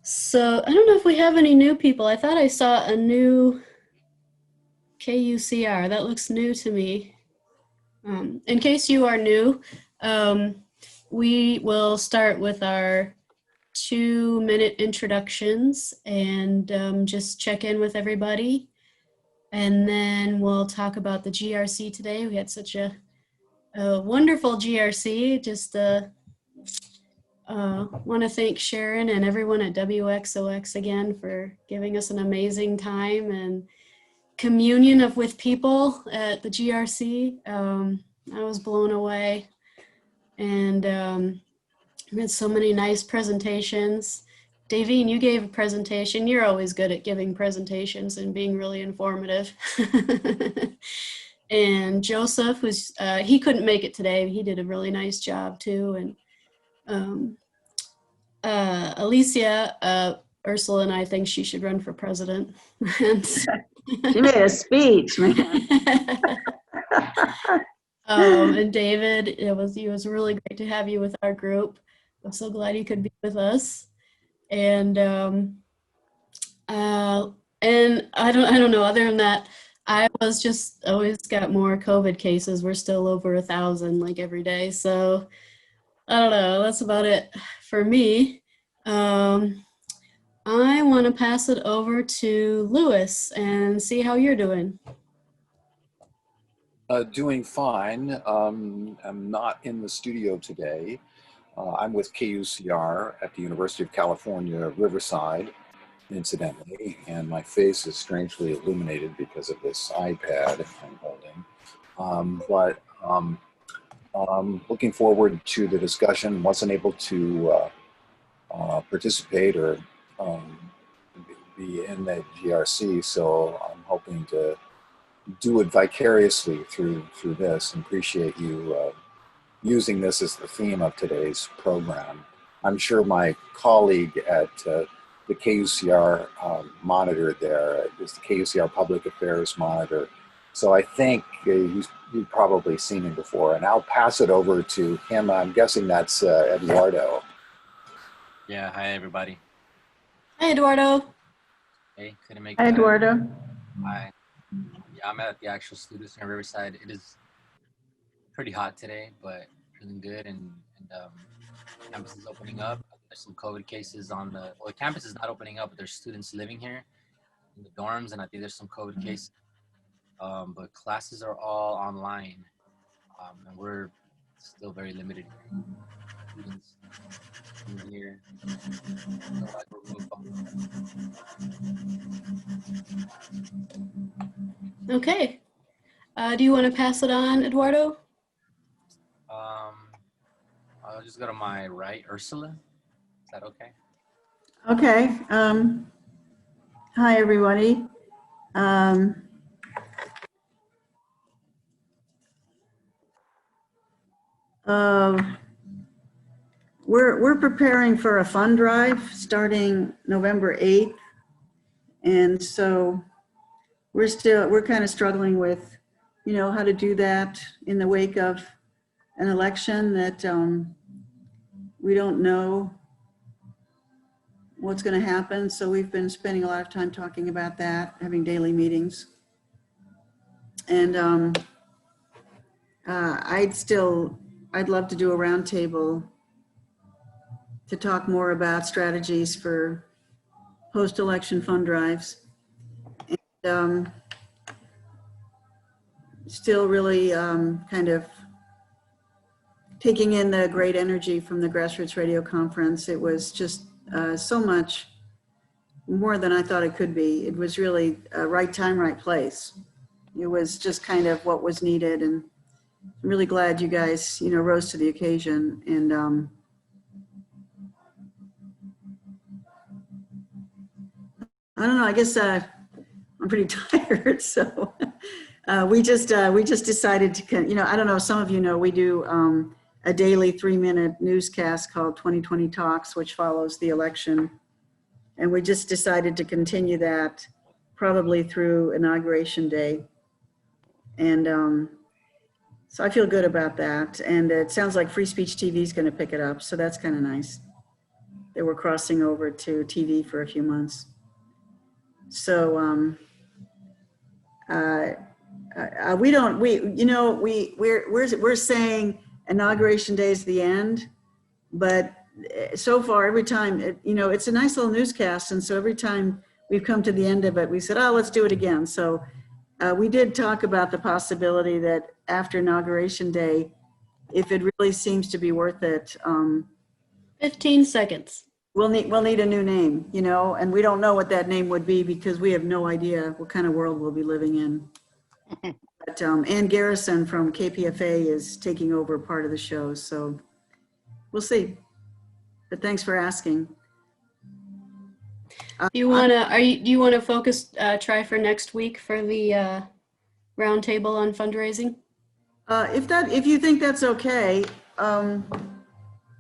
So I don't know if we have any new people. I thought I saw a new KUCR. That looks new to me. In case you are new, um, we will start with our 2-minute introductions and just check in with everybody. And then we'll talk about the GRC today. We had such a wonderful GRC. Just want to thank Sharon and everyone at WXOX again for giving us an amazing time and communion of with people at the GRC. I was blown away, and we had so many nice presentations. Davine, you gave a presentation. You're always good at giving presentations and being really informative. And Joseph was, he couldn't make it today. He did a really nice job too. And Alicia, Ursula and I think she should run for president. She made a speech, man. And David, it was really great to have you with our group. I'm so glad you could be with us. And I don't know. Other than that, I was just always got more COVID cases. We're still over 1,000 like every day. So I don't know. That's about it for me. I want to pass it over to Lewis and see how you're doing. Doing fine. I'm not in the studio today. I'm with KUCR at the University of California, Riverside, incidentally, and my face is strangely illuminated because of this iPad I'm holding. Looking forward to the discussion. Wasn't able to participate or be in the GRC, so I'm hoping to do it vicariously through this, and appreciate you using this as the theme of today's program. I'm sure my colleague at the KUCR monitor there is the KUCR Public Affairs Monitor. So I think you've probably seen him before, and I'll pass it over to him. I'm guessing that's Eduardo. Yeah, hi everybody. Hi, Eduardo. Hey, couldn't make Hi, Eduardo. Hi. Yeah, I'm at the actual studio in Riverside. It is pretty hot today, but feeling good, and campus is opening up. There's some COVID cases on the campus is not opening up, but there's students living here in the dorms, and I think there's some COVID cases. But classes are all online, and we're still very limited students in here. Okay. Do you want to pass it on, Eduardo? I'll just go to my right, Ursula. Is that okay? Okay. Hi, everybody. We're preparing for a fund drive starting November 8th. And so we're kind of struggling with, how to do that in the wake of an election that we don't know what's going to happen. So we've been spending a lot of time talking about that, having daily meetings. And I'd love to do a roundtable to talk more about strategies for post-election fund drives. And still really kind of taking in the great energy from the Grassroots Radio Conference. It was just so much more than I thought it could be. It was really right time, right place. It was just kind of what was needed, and I'm really glad you guys, rose to the occasion. And I don't know, I guess I'm pretty tired, so we just decided to, I don't know, some of you know, we do a daily 3-minute newscast called 2020 Talks, which follows the election. And we just decided to continue that probably through Inauguration Day. And so I feel good about that. And it sounds like Free Speech TV is going to pick it up. So that's kind of nice. that we're crossing over to TV for a few months. So we're saying Inauguration Day is the end, but so far every time it's a nice little newscast, and so every time we've come to the end of it, we said, oh, let's do it again. So we did talk about the possibility that after Inauguration Day, if it really seems to be worth it, 15 seconds. we'll need a new name, and we don't know what that name would be because we have no idea what kind of world we'll be living in. But Ann Garrison from KPFA is taking over part of the show, so we'll see. But thanks for asking. Do you want to focus, try for next week for the roundtable on fundraising? If you think that's okay,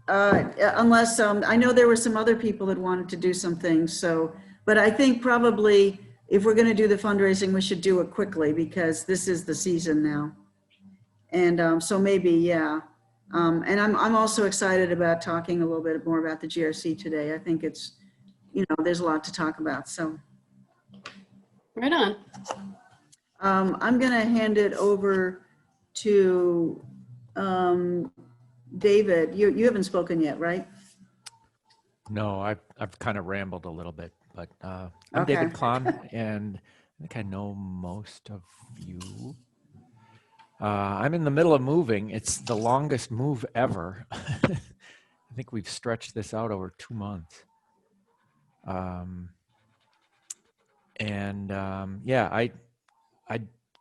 unless I know there were some other people that wanted to do some things. So, but I think probably if we're going to do the fundraising, we should do it quickly because this is the season now. And so maybe, yeah. And I'm also excited about talking a little bit more about the GRC today. I think it's, there's a lot to talk about. So, Right on. I'm going to hand it over to David. You haven't spoken yet, right? No, I've kind of rambled a little bit, but I'm Okay. David Klahn, and I think I know most of you. I'm in the middle of moving. It's the longest move ever. I think we've stretched this out over 2 months. Yeah, I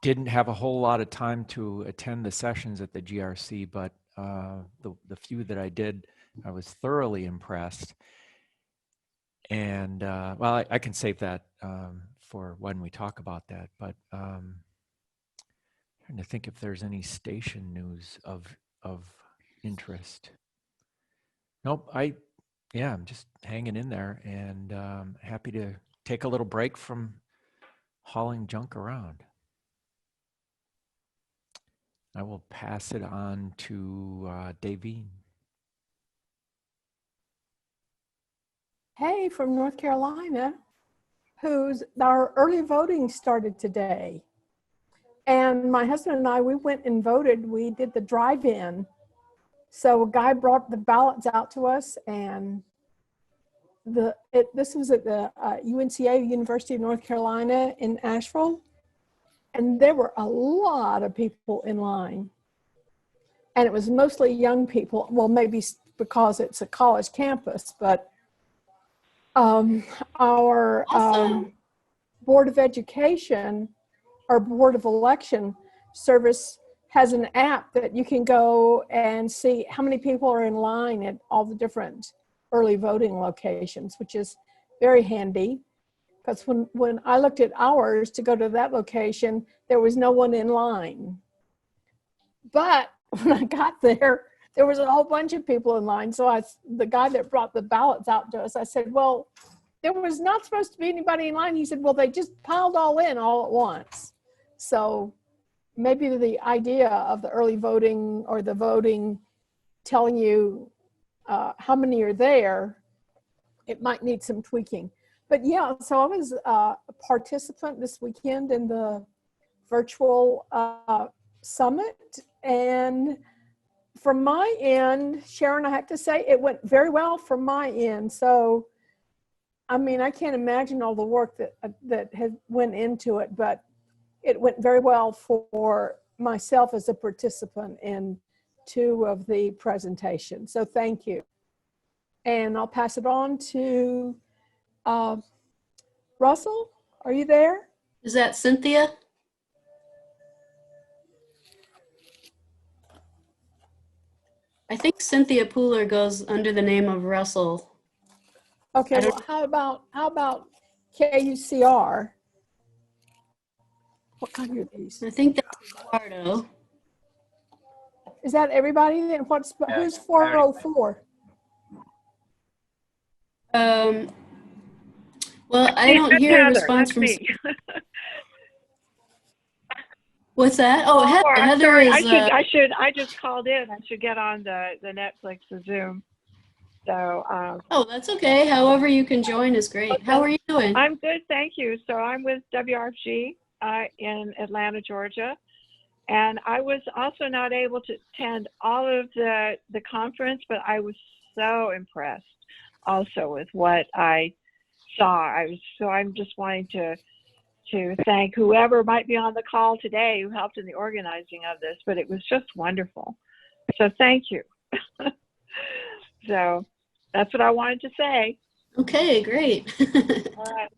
didn't have a whole lot of time to attend the sessions at the GRC, but the few that I did, I was thoroughly impressed. And well, I can save that for when we talk about that. But trying to think if there's any station news of interest. Nope. I'm just hanging in there and happy to take a little break from hauling junk around. I will pass it on to Davine. Hey, from North Carolina, our early voting started today. And my husband and I, we went and voted. We did the drive-in. So a guy brought the ballots out to us, and this was at the UNCA, University of North Carolina in Asheville. And there were a lot of people in line. And it was mostly young people. Well, maybe because it's a college campus, but our Awesome. Board of Education, our Board of Election Service has an app that you can go and see how many people are in line at all the different early voting locations, which is very handy. Because when I looked at ours to go to that location, there was no one in line. But when I got there, there was a whole bunch of people in line. So the guy that brought the ballots out to us, I said, well, there was not supposed to be anybody in line. He said, well, they just piled all in all at once. So maybe the idea of the early voting or the voting telling you how many are there, it might need some tweaking. But yeah, so I was a participant this weekend in the virtual summit. And from my end, Sharon, I have to say it went very well from my end. So, I mean, I can't imagine all the work that had went into it, but it went very well for myself as a participant in 2 of the presentations. So thank you. And I'll pass it on to Russell. Are you there? Is that Cynthia? I think Cynthia Pooler goes under the name of Russell. Okay, well, how about KUCR? What kind are these? I think that's Eduardo. Is that everybody then? Who's 404? Well, I don't hear a response from. me. What's that? Oh, Heather. I'm Heather sorry. is. I just called in. I should get on the Netflix, the Zoom. So Oh, that's okay. However you can join is great. How are you doing? I'm good, thank you. So I'm with WRFG in Atlanta, Georgia. And I was also not able to attend all of the conference, but I was so impressed also with what I saw. So I'm just wanting to thank whoever might be on the call today who helped in the organizing of this, but it was just wonderful. So thank you. So that's what I wanted to say. Okay, great. All right.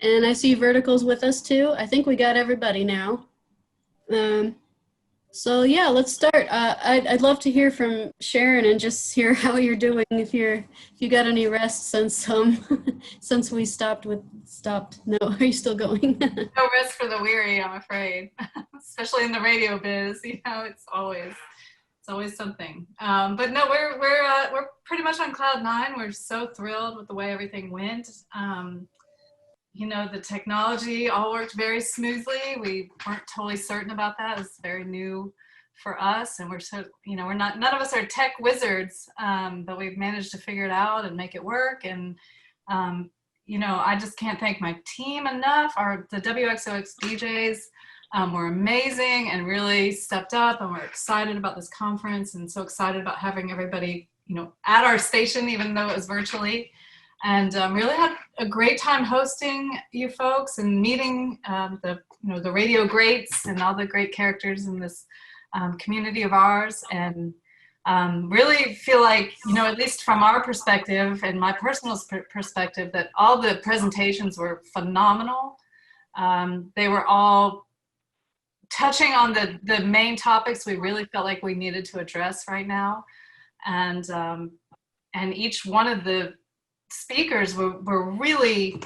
And I see Vertical's with us too. I think we got everybody now. So yeah, let's start. I'd love to hear from Sharon and just hear how you're doing. If you got any rest since since we stopped. No, are you still going? No rest for the weary, I'm afraid. Especially in the radio biz, it's always something. But no, we're pretty much on cloud nine. We're so thrilled with the way everything went. The technology all worked very smoothly. We weren't totally certain about that. It was very new for us, and none of us are tech wizards, but we've managed to figure it out and make it work. And I just can't thank my team enough. The WXOX DJs were amazing and really stepped up, and we're excited about this conference and so excited about having everybody, at our station, even though it was virtually. And really had a great time hosting you folks and meeting the radio greats and all the great characters in this community of ours. And really feel like, at least from our perspective and my personal perspective, that all the presentations were phenomenal. They were all touching on the main topics we really felt like we needed to address right now. And each one of the speakers were really,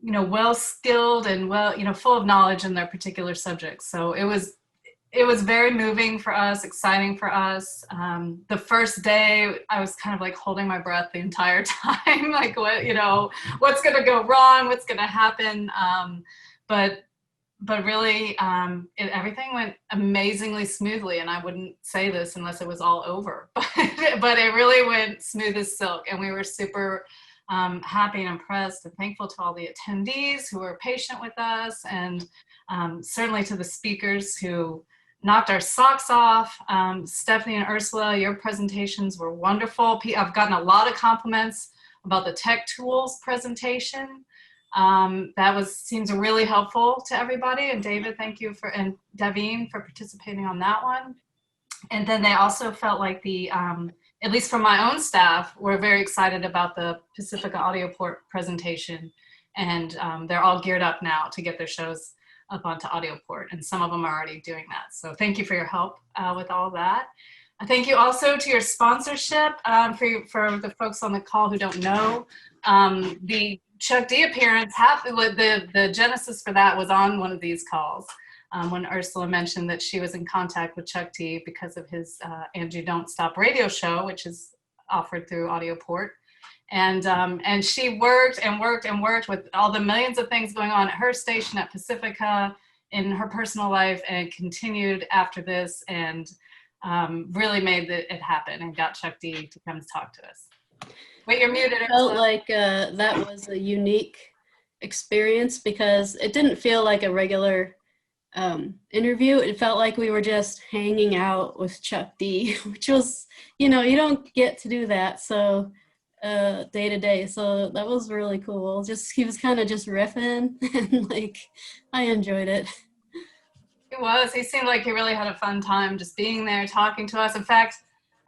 well skilled and full of knowledge in their particular subjects. So it was very moving for us, exciting for us. The first day I was kind of like holding my breath the entire time, like what's going to go wrong, what's going to happen. But really, everything went amazingly smoothly, and I wouldn't say this unless it was all over. But it really went smooth as silk, and we were super happy and impressed and thankful to all the attendees who were patient with us, and certainly to the speakers who knocked our socks off. Stephanie and Ursula, your presentations were wonderful. I've gotten a lot of compliments about the tech tools presentation. That seems really helpful to everybody. And David, thank you and Daveen for participating on that one. And then they also felt like at least from my own staff, we're very excited about the Pacifica AudioPort presentation. And they're all geared up now to get their shows up onto AudioPort. And some of them are already doing that. So thank you for your help with all that. Thank you also to your sponsorship. For the folks on the call who don't know, the Chuck D appearance, the genesis for that was on one of these calls when Ursula mentioned that she was in contact with Chuck D because of his Angie Don't Stop radio show, which is offered through AudioPort. And she worked and worked and worked with all the millions of things going on at her station at Pacifica in her personal life, and continued after this, and really made it happen and got Chuck D to come talk to us. Wait, you're muted. I felt like that was a unique experience because it didn't feel like a regular interview. It felt like we were just hanging out with Chuck D, which was, you don't get to do that so day to day. So that was really cool. He was kind of just riffing, and I enjoyed it. It was. He seemed like he really had a fun time just being there, talking to us. In fact,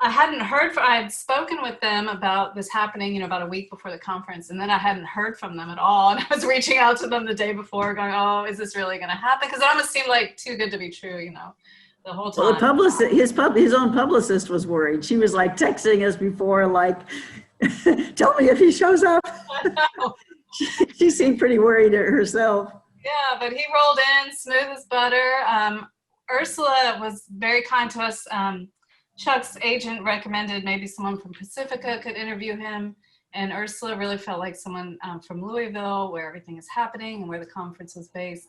I had spoken with them about this happening, about a week before the conference, and then I hadn't heard from them at all. And I was reaching out to them the day before going, oh, is this really going to happen? Because it almost seemed like too good to be true, the whole time. Well, his own publicist was worried. She was texting us before, tell me if he shows up. She seemed pretty worried herself. Yeah, but he rolled in smooth as butter. Ursula was very kind to us. Chuck's agent recommended maybe someone from Pacifica could interview him, and Ursula really felt like someone from Louisville, where everything is happening and where the conference was based,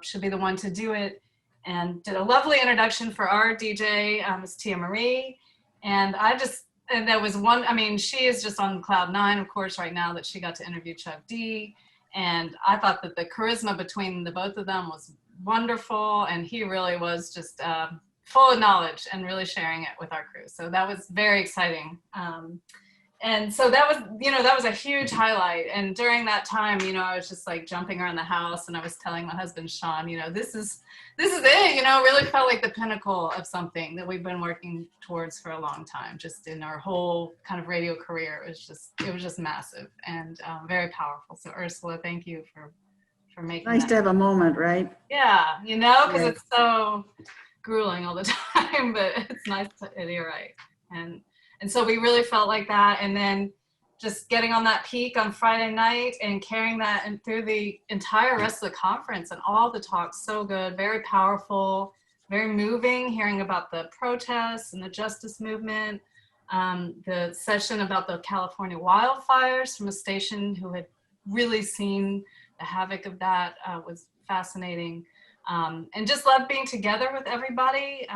should be the one to do it, and did a lovely introduction for our DJ, Ms. Tia Marie. And I just and there was one, I mean, she is just on cloud nine, of course, right now that she got to interview Chuck D. And I thought that the charisma between the both of them was wonderful. And he really was just full of knowledge and really sharing it with our crew. So that was very exciting. And so that was, that was a huge highlight. And during that time, I was just like jumping around the house, and I was telling my husband, Sean, this is it, really felt like the pinnacle of something that we've been working towards for a long time, just in our whole kind of radio career. It was just massive and very powerful. So Ursula, thank you for making Nice that. to have a moment, right? Yeah, because Yeah. it's so grueling all the time, but it's nice to, you're right. And so we really felt like that. And then just getting on that peak on Friday night and carrying that and through the entire rest of the conference, and all the talks, so good, very powerful, very moving, hearing about the protests and the justice movement, the session about the California wildfires from a station who had really seen the havoc of that was fascinating. And just loved being together with everybody.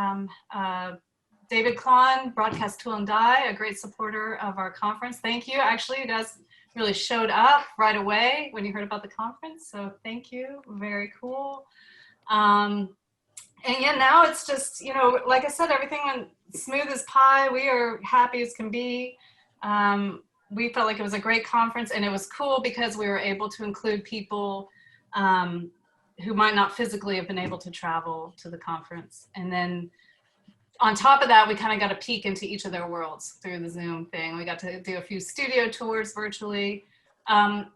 David Klon, Broadcast Tool and Die, a great supporter of our conference. Thank you. Actually, you guys really showed up right away when you heard about the conference. So thank you. Very cool. And yeah, now it's just, like I said, everything went smooth as pie. We are happy as can be. We felt like it was a great conference, and it was cool because we were able to include people who might not physically have been able to travel to the conference. And then on top of that, we kind of got a peek into each of their worlds through the Zoom thing. We got to do a few studio tours virtually. I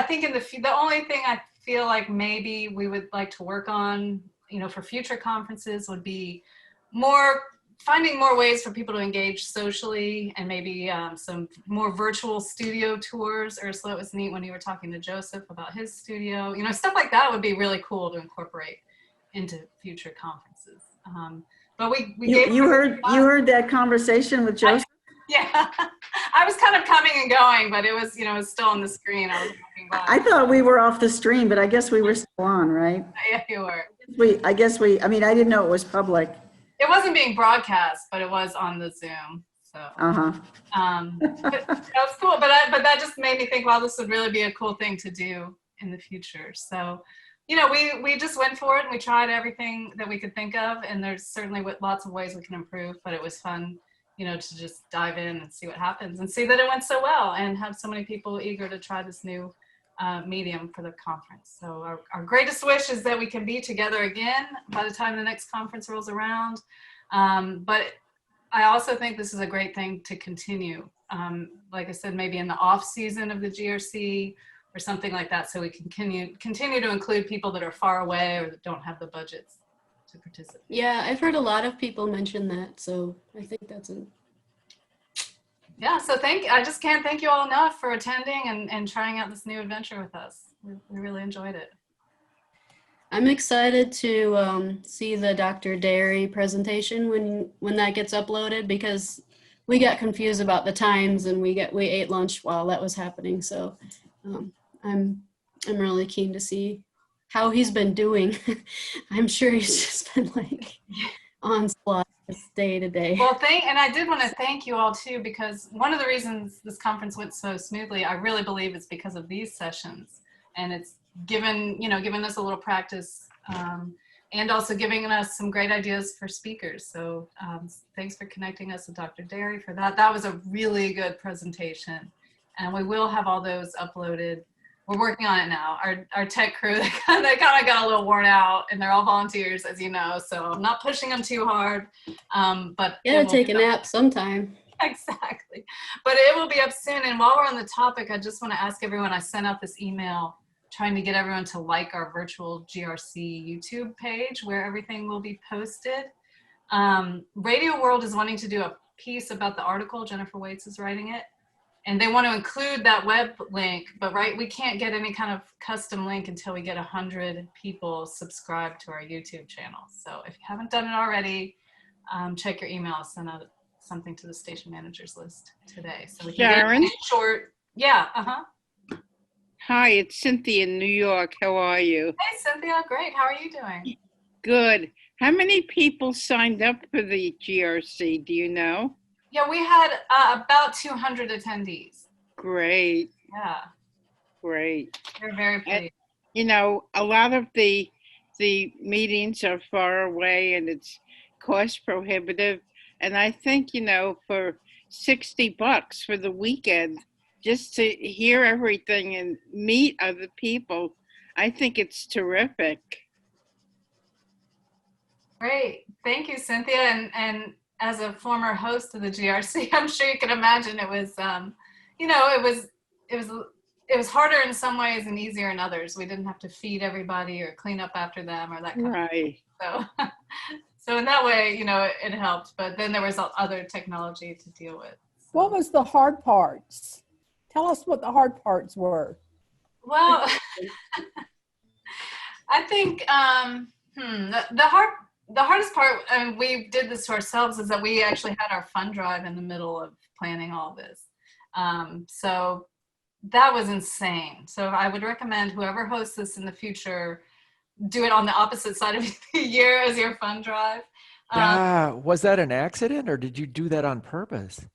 think the only thing I feel like maybe we would like to work on, for future conferences would be finding more ways for people to engage socially, and maybe some more virtual studio tours. Ursula, it was neat when you were talking to Joseph about his studio. Stuff like that would be really cool to incorporate into future conferences. But you heard that conversation with Joseph? Yeah, I was kind of coming and going, but it was, it was still on the screen. I was walking by. I thought we were off the stream, but I guess we were still on, right? Yeah, you were. I didn't know it was public. It wasn't being broadcast, but it was on the Zoom. So, but that was cool. But that just made me think, wow, this would really be a cool thing to do in the future. So, we just went for it, and we tried everything that we could think of, and there's certainly lots of ways we can improve, but it was fun, to just dive in and see what happens, and see that it went so well, and have so many people eager to try this new medium for the conference. So our greatest wish is that we can be together again by the time the next conference rolls around. But I also think this is a great thing to continue. Like I said, maybe in the off season of the GRC, or something like that, so we can continue to include people that are far away or that don't have the budgets to participate. Yeah, I've heard a lot of people mention that, so I think that's it. Yeah, so I just can't thank you all enough for attending and trying out this new adventure with us. We really enjoyed it. I'm excited to see the Dr. Derry presentation when that gets uploaded, because we got confused about the times, and we ate lunch while that was happening. So I'm really keen to see how he's been doing. I'm sure he's just been like on slot day to day. Well, and I did want to thank you all too, because one of the reasons this conference went so smoothly, I really believe it's because of these sessions, and it's given us a little practice, and also giving us some great ideas for speakers. So thanks for connecting us with Dr. Derry for that. That was a really good presentation, and we will have all those uploaded. We're working on it now. Our tech crew, they kind of got a little worn out, and they're all volunteers, as you know, so I'm not pushing them too hard. But You gotta take a nap sometime. Exactly. But it will be up soon. And while we're on the topic, I just want to ask everyone, I sent out this email trying to get everyone to like our virtual GRC YouTube page where everything will be posted. Radio World is wanting to do a piece about the article. Jennifer Waits is writing it. And they want to include that web link, but we can't get any kind of custom link until we get 100 people subscribed to our YouTube channel. So if you haven't done it already, check your email. I'll send out something to the station managers list today. So we can Sharon? get short. Yeah, Hi, it's Cynthia in New York. How are you? Hey, Cynthia, great. How are you doing? Good. How many people signed up for the GRC? Do you know? Yeah, we had about 200 attendees. Great, Yeah, great. we're very pleased. You know, a lot of the meetings are far away and it's cost prohibitive. And I think, you know, for $60 for the weekend, just to hear everything and meet other people, I think it's terrific. Great. Thank you, Cynthia. And as a former host of the GRC, I'm sure you can imagine it was, you know, it was harder in some ways and easier in others. We didn't have to feed everybody or clean up after them or that kind of Right. thing. So, so in that way, you know, it helped. But then there was other technology to deal with. What was the hard parts? Tell us what the hard parts were. Well, I think the hardest part, and we did this to ourselves, is that we actually had our fund drive in the middle of planning all this. So that was insane. So I would recommend whoever hosts this in the future, do it on the opposite side of the year as your fund drive. Yeah, was that an accident or did you do that on purpose?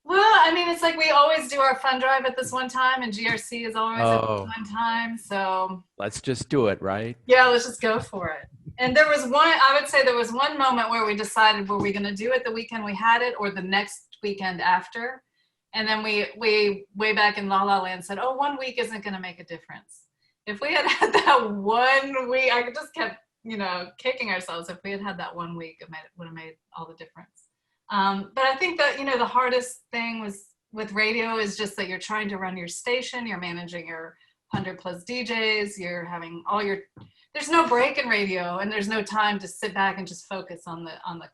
Well, I mean, it's like we always do our fund drive at this one time, and GRC is always at this one time. So let's just do it, right? yeah, let's just go for it. And there was I would say there was one moment where we decided, were we going to do it the weekend we had it or the next weekend after? And then we way back in La La Land said, oh, 1 week isn't going to make a difference. If we had had that 1 week, I just kept, you know, kicking ourselves. If we had had that 1 week, it would have made all the difference. But I think that, you know, the hardest thing with radio is just that you're trying to run your station, you're managing your 100+ DJs, you're having there's no break in radio and there's no time to sit back and just focus on the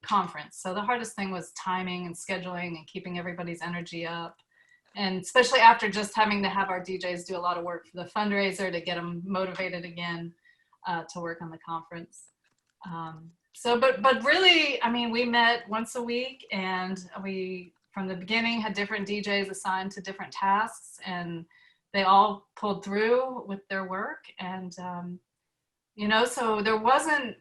conference. So the hardest thing was timing and scheduling and keeping everybody's energy up. And especially after just having to have our DJs do a lot of work for the fundraiser to get them motivated again to work on the conference. So, but really, I mean, we met once a week and we, from the beginning, had different DJs assigned to different tasks and they all pulled through with their work. And, you know, so there wasn't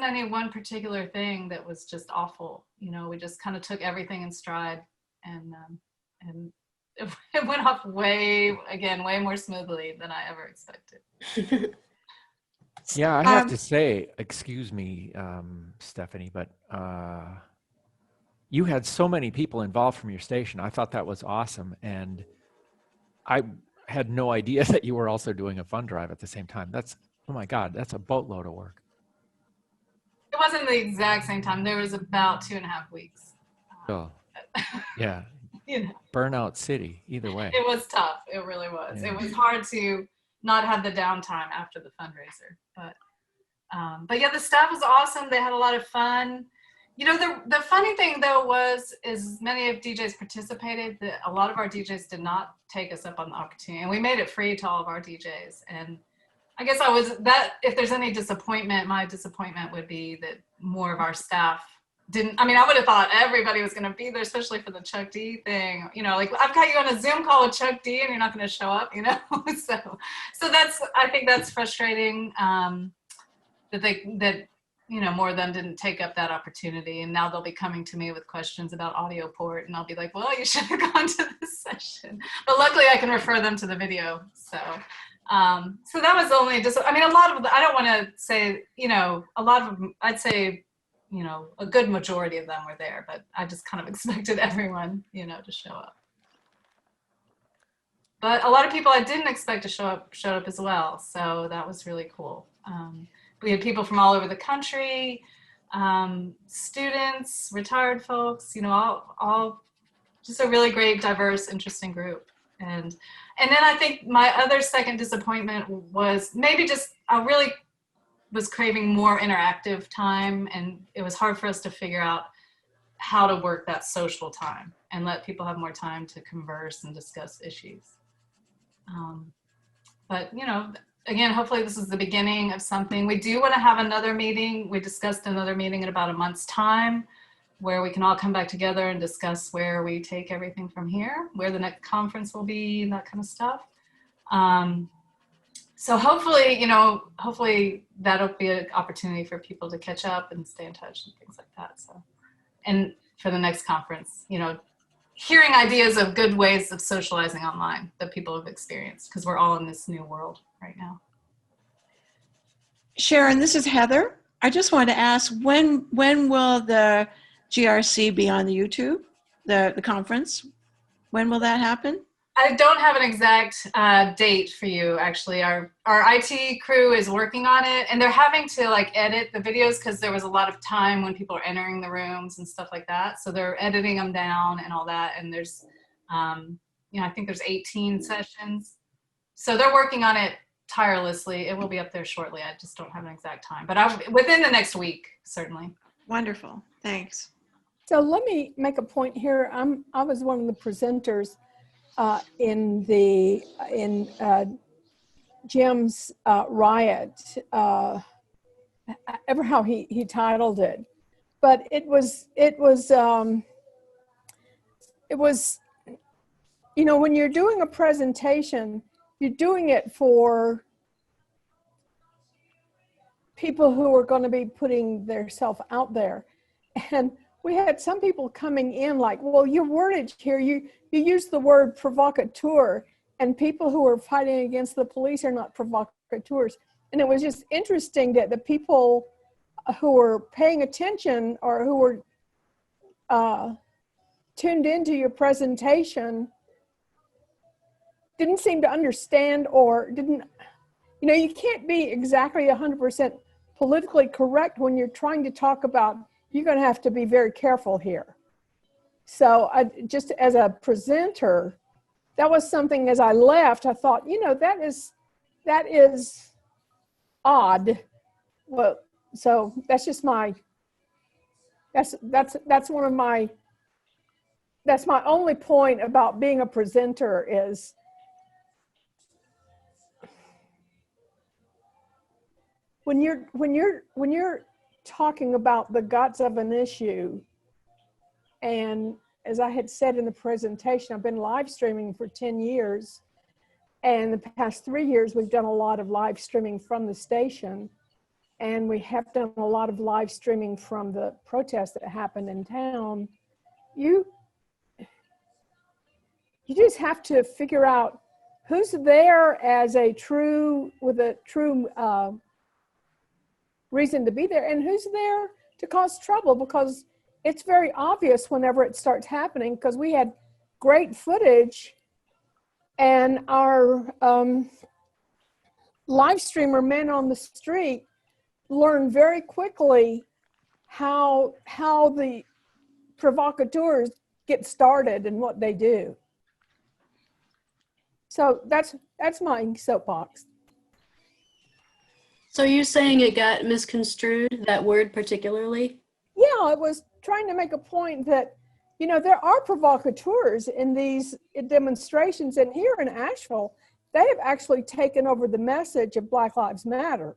any one particular thing that was just awful. You know, we just kind of took everything in stride and it went off way more smoothly than I ever expected. Yeah, I have to say, excuse me, Stephanie, but you had so many people involved from your station. I thought that was awesome. And I had no idea that you were also doing a fund drive at the same time. Oh my God, that's a boatload of work. It wasn't the exact same time. There was about 2.5 weeks. Oh, yeah. You know, Burnout City, either way. it was tough. It really was. Yeah. It was hard to not have the downtime after the fundraiser. But yeah, the staff was awesome. They had a lot of fun. You know, the funny thing though is many of DJs participated. A lot of our DJs did not take us up on the opportunity, and we made it free to all of our DJs. And I guess if there's any disappointment, my disappointment would be that more of our staff didn't. I mean, I would have thought everybody was going to be there, especially for the Chuck D thing. You know, like I've got you on a Zoom call with Chuck D and you're not going to show up, you know? so I think that's frustrating that you know, more of them didn't take up that opportunity. And now they'll be coming to me with questions about audio port and I'll be like, well, you should have gone to this session. But luckily I can refer them to the video. So that was only just, I mean, a lot of, I don't want to say, you know, a lot of them, I'd say, you know, a good majority of them were there, but I just kind of expected everyone, you know, to show up. But a lot of people I didn't expect to showed up as well. So that was really cool. We had people from all over the country, students, retired folks, you know, all just a really great, diverse, interesting group. And then I think my other second disappointment was maybe just I really was craving more interactive time, and it was hard for us to figure out how to work that social time and let people have more time to converse and discuss issues. But, you know, again, hopefully this is the beginning of something. We do want to have another meeting. We discussed another meeting in about a month's time where we can all come back together and discuss where we take everything from here, where the next conference will be, and that kind of stuff. So hopefully, you know, hopefully that'll be an opportunity for people to catch up and stay in touch and things like that. So, and for the next conference, you know, hearing ideas of good ways of socializing online that people have experienced, because we're all in this new world right now. Sharon, this is Heather. I just wanted to ask, when will the GRC be on the YouTube, the conference? When will that happen? I don't have an exact date for you, actually. Our IT crew is working on it, and they're having to like edit the videos because there was a lot of time when people are entering the rooms and stuff like that. So they're editing them down and all that. And there's, you know, I think there's 18 sessions. So they're working on it tirelessly. It will be up there shortly. I just don't have an exact time, but within the next week, certainly. Wonderful. Thanks. So let me make a point here. I was one of the presenters in Jim's riot, ever how he titled it, but it was, you know, when you're doing a presentation, you're doing it for people who are going to be putting themselves out there. And we had some people coming in like, well, your wordage here, you use the word provocateur, and people who are fighting against the police are not provocateurs. And it was just interesting that the people who were paying attention or who were tuned into your presentation didn't seem to understand, or didn't, you know, you can't be exactly 100% politically correct when you're trying to talk about, you're going to have to be very careful here. So just as a presenter, that was something, as I left, I thought, you know, that is odd. Well, so that's just my, that's one of my, that's my only point about being a presenter is when you're talking about the guts of an issue, and as I had said in the presentation, I've been live streaming for 10 years, and the past 3 years we've done a lot of live streaming from the station, and we have done a lot of live streaming from the protests that happened in town. You just have to figure out who's there as with a true reason to be there, and who's there to cause trouble, because it's very obvious whenever it starts happening, because we had great footage, and our live streamer men on the street learned very quickly how the provocateurs get started and what they do. So that's my soapbox. So you're saying it got misconstrued, that word particularly? Yeah, I was trying to make a point that, you know, there are provocateurs in these demonstrations, and here in Asheville, they have actually taken over the message of Black Lives Matter.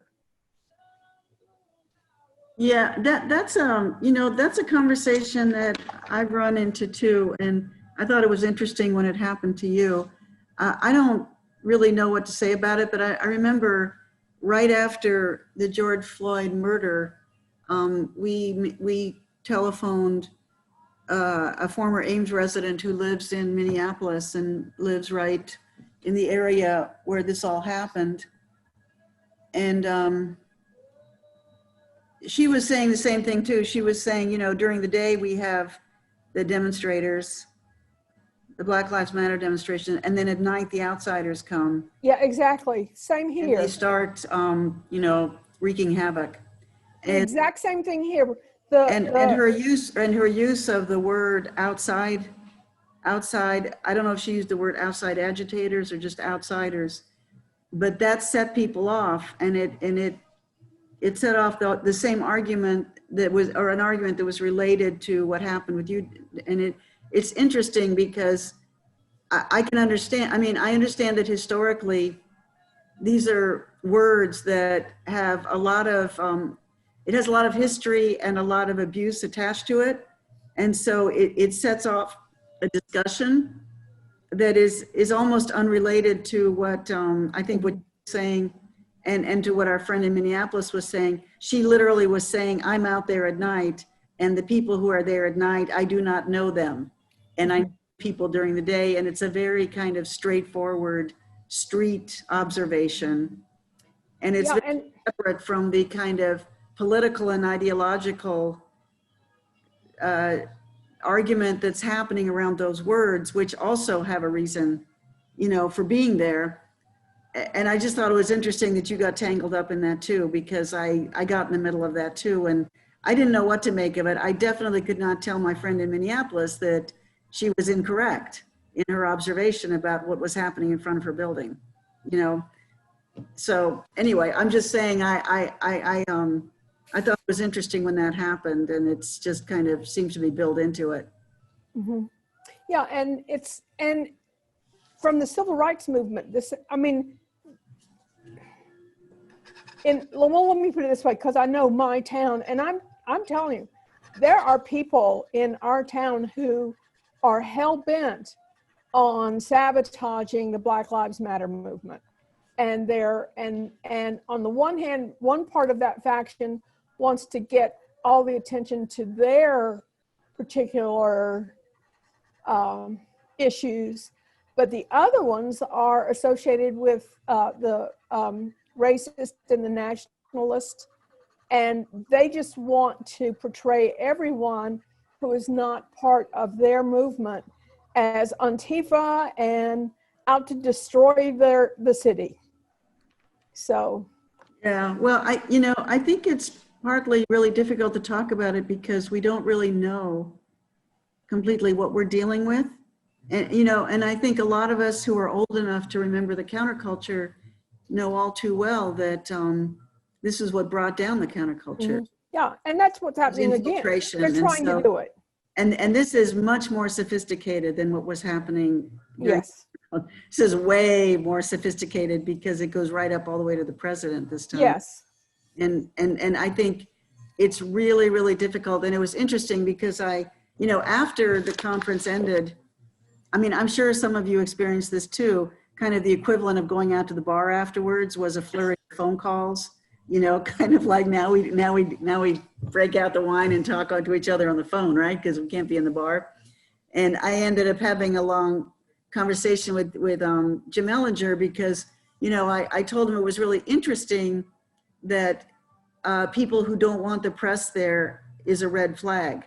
Yeah, that's you know, that's a conversation that I've run into too, and I thought it was interesting when it happened to you. I don't really know what to say about it, but I remember right after the George Floyd murder, we telephoned a former Ames resident who lives in Minneapolis and lives right in the area where this all happened. And she was saying the same thing too. She was saying, you know, during the day we have the demonstrators, the Black Lives Matter demonstration, and then at night the outsiders come. Yeah, exactly. Same here. And they start, you know, wreaking havoc. The exact same thing here. And her use of the word outside, I don't know if she used the word outside agitators or just outsiders, but that set people off, and it set off the same argument that was, or an argument that was related to what happened with you. And it's interesting because I can understand, I mean, I understand that historically these are words that have a lot of, it has a lot of history and a lot of abuse attached to it. And so it sets off a discussion that is almost unrelated to what I think what you're saying and to what our friend in Minneapolis was saying. She literally was saying, I'm out there at night And the people who are there at night, I do not know them. And I know people during the day, and it's a very kind of straightforward street observation. And it's Yeah, very and separate from the kind of political and ideological argument that's happening around those words, which also have a reason, you know, for being there. And I just thought it was interesting that you got tangled up in that too, because I got in the middle of that too. And I didn't know what to make of it. I definitely could not tell my friend in Minneapolis that she was incorrect in her observation about what was happening in front of her building, you know? So anyway, I'm just saying, I thought it was interesting when that happened, and it's just kind of seems to be built into it. mhm. Yeah, and from the civil rights movement, well, let me put it this way, because I know my town, and I'm telling you, there are people in our town who are hell-bent on sabotaging the Black Lives Matter movement. And and on the one hand, one part of that faction wants to get all the attention to their particular issues, but the other ones are associated with the racist and the nationalist, and they just want to portray everyone who is not part of their movement as Antifa and out to destroy the city. So, Yeah, well, I think it's partly really difficult to talk about it because we don't really know completely what we're dealing with. And, you know, and I think a lot of us who are old enough to remember the counterculture know all too well that this is what brought down the counterculture. mhm. Yeah, and that's what's happening again. Infiltration. They're And trying so- to do it. And this is much more sophisticated than what was happening. during- Yes. This is way more sophisticated because it goes right up all the way to the president this time. Yes. And I think it's really, really difficult. And it was interesting because after the conference ended, I mean, I'm sure some of you experienced this too, kind of the equivalent of going out to the bar afterwards was a flurry of phone calls, you know, kind of like now we break out the wine and talk to each other on the phone, right? Because we can't be in the bar. And I ended up having a long conversation with Jim Ellinger because, you know, I told him it was really interesting that people who don't want the press there is a red flag.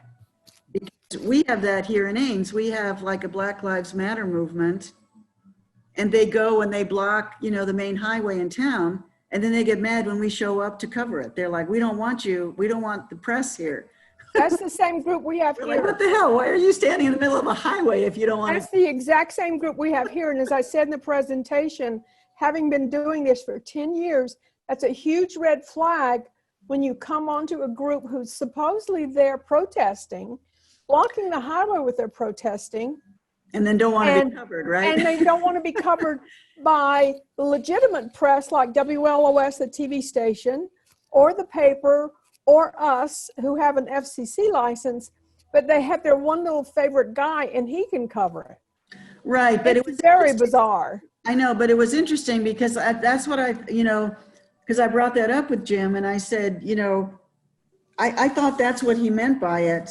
Because we have that here in Ames. We have like a Black Lives Matter movement, and they go and they block, you know, the main highway in town, and then they get mad when we show up to cover it. They're like, we don't want you, we don't want the press here. That's the same group we have We're here. like, what the hell? Why are you standing in the middle of a highway if you don't want That's to? the exact same group we have here. And as I said in the presentation, having been doing this for 10 years, that's a huge red flag when you come onto a group who's supposedly there protesting, blocking the highway with their protesting, And then don't want to And- be covered, right? and they don't want to be covered by the legitimate press like WLOS, the TV station, or the paper, or us who have an FCC license, but they have their one little favorite guy and he can cover it. Right, but it It's was very interesting. bizarre. I know, but it was interesting because that's what because I brought that up with Jim and I said, you know, I thought that's what he meant by it,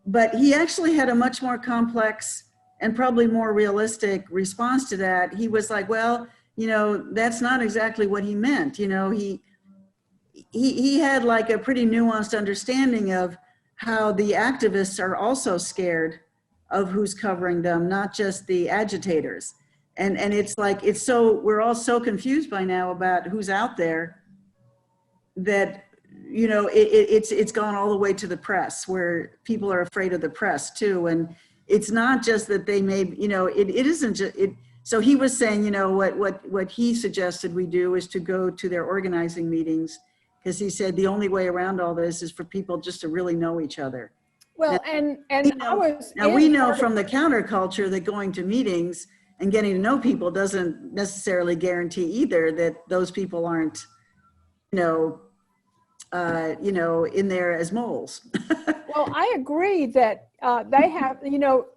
but he actually had a much more complex and probably more realistic response to that. He was like, well, you know, that's not exactly what he meant. You know, he had like a pretty nuanced understanding of how the activists are also scared of who's covering them, not just the agitators. And it's like, we're all so confused by now about who's out there that, you know, it's gone all the way to the press where people are afraid of the press too. And it's not just that they may, you know, it isn't just, so he was saying, you know, what he suggested we do is to go to their organizing meetings, because he said the only way around all this is for people just to really know each other. Well, and I was Now we in know part of- from the counterculture that going to meetings and getting to know people doesn't necessarily guarantee either that those people aren't, you know, in there as moles. Well, I agree that they have, you know,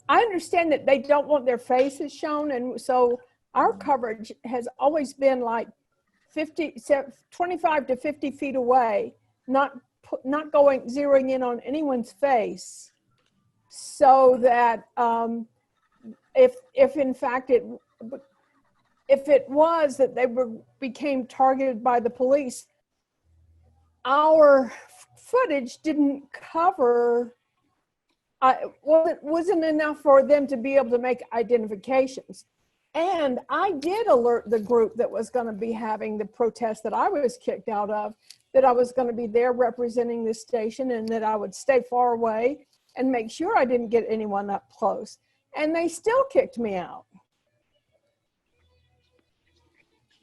I understand that they don't want their faces shown. And so our coverage has always been like 25 to 50 feet away, not not zeroing in on anyone's face, so that if in fact if it was that they became targeted by the police, our footage didn't cover. Well, it wasn't enough for them to be able to make identifications. And I did alert the group that was going to be having the protest that I was kicked out of, that I was going to be there representing this station and that I would stay far away and make sure I didn't get anyone up close. And they still kicked me out,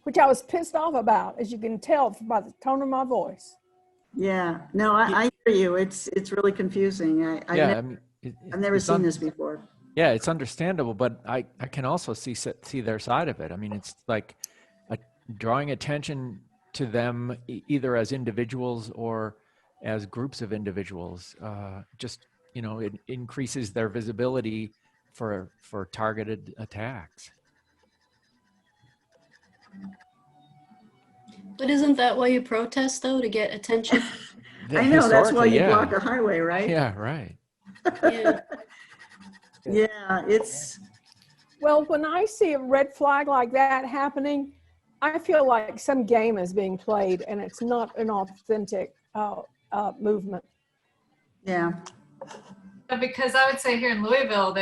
which I was pissed off about, as you can tell by the tone of my voice. Yeah, no, I hear you. It's really confusing. I've never seen this before. Yeah, it's understandable, but I can also see their side of it. I mean, it's like drawing attention to them either as individuals or as groups of individuals. Just, it increases their visibility for targeted attacks. But isn't that why you protest, though, to get attention? I know, that's why you yeah. block a highway, right? Yeah, right. Yeah. Yeah, it's... Well, when I see a red flag like that happening, I feel like some game is being played and it's not an authentic movement. Yeah. Because I would say here in Louisville,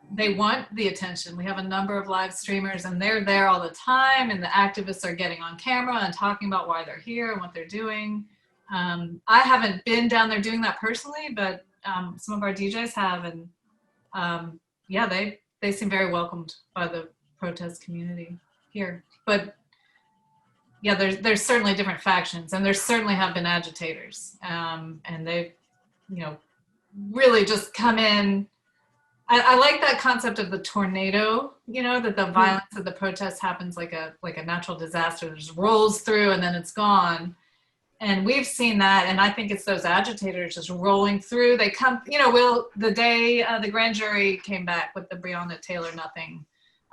they want the attention. We have a number of live streamers and they're there all the time, and the activists are getting on camera and talking about why they're here and what they're doing. I haven't been down there doing that personally, but some of our DJs have, and yeah, they seem very welcomed by the protest community here. But yeah, there's certainly different factions, and there certainly have been agitators, and they've, really just come in. I like that concept of the tornado, that the violence of the protest happens like a natural disaster that just rolls through and then it's gone. And we've seen that, and I think it's those agitators just rolling through. They come, the day the grand jury came back with the Breonna Taylor nothing,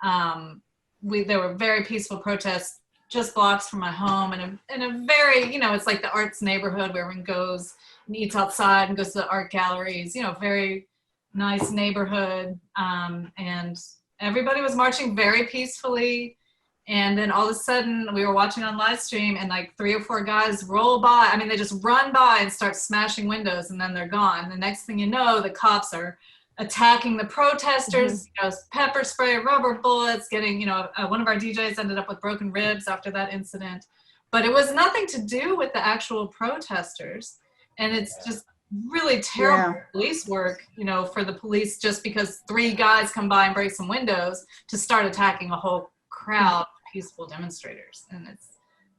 there were very peaceful protests just blocks from my home, and in a very, it's like the arts neighborhood where everyone goes and eats outside and goes to the art galleries, very nice neighborhood, and everybody was marching very peacefully. And then all of a sudden we were watching on live stream and like 3 or 4 guys roll by. I mean, they just run by and start smashing windows and then they're gone. The next thing you know, the cops are attacking the protesters, pepper spray, rubber bullets, getting, one of our DJs ended up with broken ribs after that incident. But it was nothing to do with the actual protesters. And it's just really terrible police work, for the police, just because 3 guys come by and break some windows to start attacking a whole crowd of peaceful demonstrators. And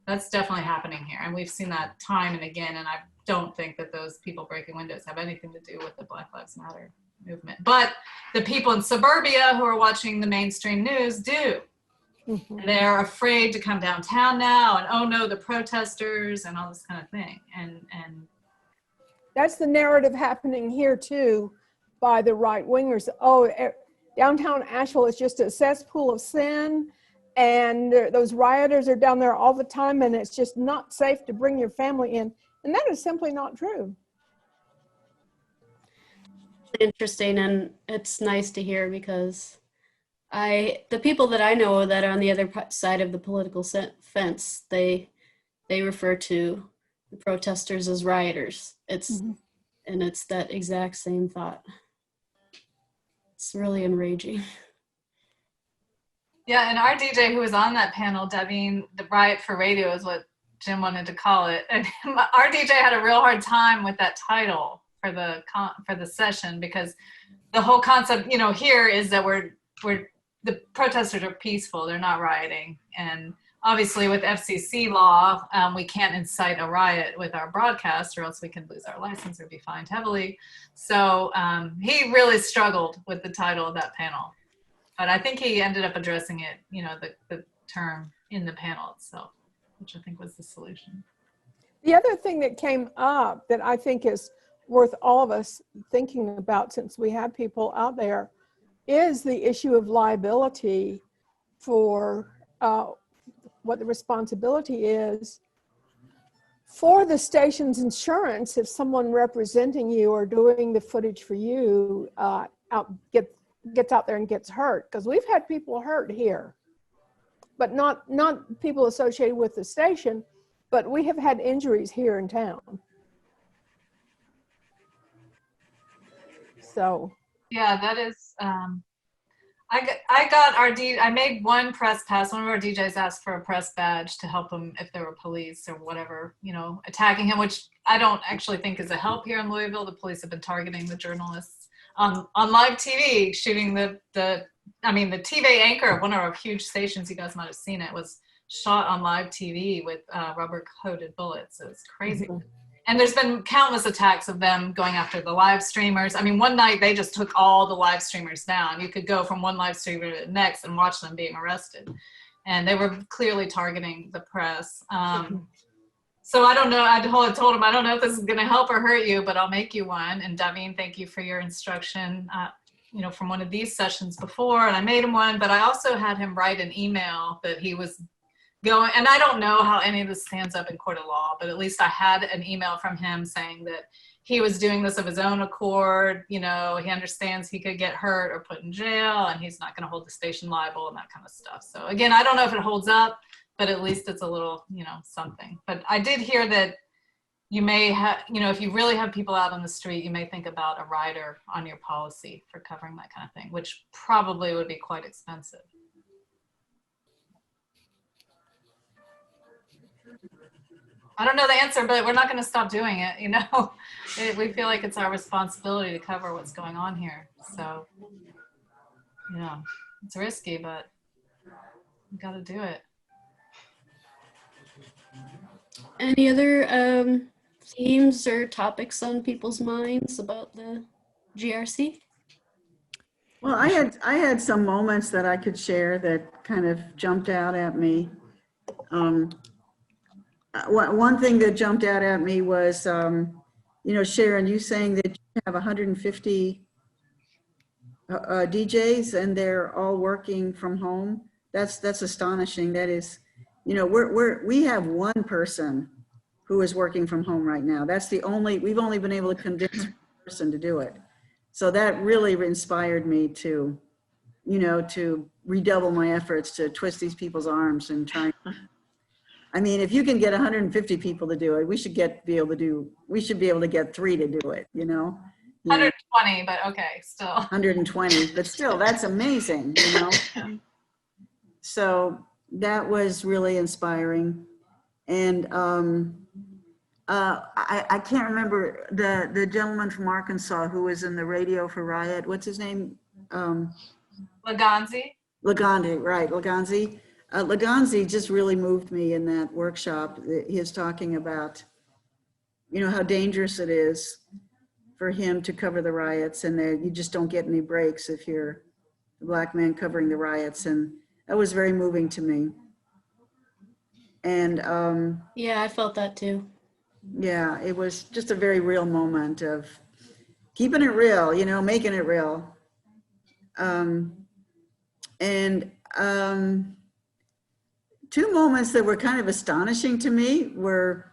that's definitely happening here. And we've seen that time and again. And I don't think that those people breaking windows have anything to do with the Black Lives Matter movement. But the people in suburbia who are watching the mainstream news do. Mm-hmm. They're afraid to come downtown now, and oh no, the protesters and all this kind of thing. And that's the narrative happening here too by the right wingers. Oh, downtown Asheville is just a cesspool of sin, and those rioters are down there all the time, and it's just not safe to bring your family in. And that is simply not true. Interesting, and it's nice to hear, because the people that I know that are on the other side of the political fence, they refer to the protesters as rioters. And it's that exact same thought. It's really enraging. Yeah, and our DJ who was on that panel, Devine, the Riot for Radio is what Jim wanted to call it. And our DJ had a real hard time with that title for the session, because the whole concept, here is that the protesters are peaceful, they're not rioting. And obviously with FCC law, we can't incite a riot with our broadcast, or else we can lose our license or be fined heavily. So he really struggled with the title of that panel. But I think he ended up addressing it, the term in the panel itself, which I think was the solution. The other thing that came up that I think is worth all of us thinking about, since we have people out there, is the issue of liability for what the responsibility is For the station's insurance, if someone representing you or doing the footage for you gets out there and gets hurt, because we've had people hurt here, but not people associated with the station, but we have had injuries here in town. So Yeah, that is. I made one press pass. One of our DJs asked for a press badge to help him if there were police or whatever, attacking him, which I don't actually think is a help here in Louisville. The police have been targeting the journalists on live TV, shooting the TV anchor of one of our huge stations. You guys might have seen it. Was shot on live TV with rubber-coated bullets. It was crazy. Mm-hmm. And there's been countless attacks of them going after the live streamers. I mean, one night they just took all the live streamers down. You could go from one live streamer to the next and watch them being arrested. And they were clearly targeting the press. So I don't know. I told him, I don't know if this is going to help or hurt you, but I'll make you one. And Daveen, thank you for your instruction, from one of these sessions before. And I made him one, but I also had him write an email that he was going, and I don't know how any of this stands up in court of law, but at least I had an email from him saying that he was doing this of his own accord. He understands he could get hurt or put in jail, and he's not going to hold the station liable and that kind of stuff. So again, I don't know if it holds up, but at least it's a little, something. But I did hear that you may have, if you really have people out on the street, you may think about a rider on your policy for covering that kind of thing, which probably would be quite expensive. I don't know the answer, but we're not going to stop doing it. We feel like it's our responsibility to cover what's going on here. So, it's risky, but we got to do it. Any other themes or topics on people's minds about the GRC? Well, I had some moments that I could share that kind of jumped out at me. One thing that jumped out at me was, Sharon, you saying that you have 150 DJs and they're all working from home. That's astonishing. That is, we have one person who is working from home right now. That's we've only been able to convince one person to do it. So that really inspired me to redouble my efforts to twist these people's arms and try. I mean, if you can get 150 people to do it, we should be able to get 3 to do it, 120, but okay, still. 120, but still, that's amazing, So that was really inspiring. And I can't remember the gentleman from Arkansas who was in the radio for Riot. What's his name? Laganzi, right, Laganzi. Laganzi just really moved me in that workshop. He was talking about, how dangerous it is for him to cover the riots, and that you just don't get any breaks if you're a Black man covering the riots. And that was very moving to me. And yeah, I felt that too. Yeah, it was just a very real moment of keeping it real, making it real. Two moments that were kind of astonishing to me were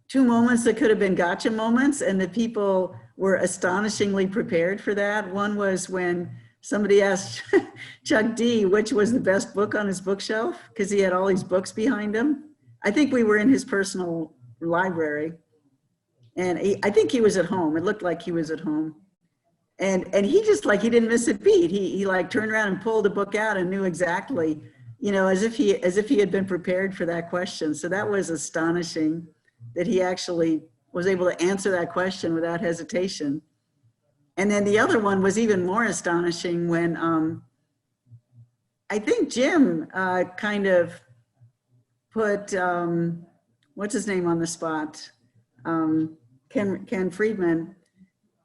two moments that could have been gotcha moments, and the people were astonishingly prepared for that. One was when somebody asked Chuck D which was the best book on his bookshelf, because he had all these books behind him. I think we were in his personal library, and I think he was at home. It looked like he was at home. And he just he didn't miss a beat. He turned around and pulled a book out and knew exactly, as if he had been prepared for that question. So that was astonishing that he actually was able to answer that question without hesitation. And then the other one was even more astonishing when I think Jim kind of put, what's his name on the spot? Ken Friedman.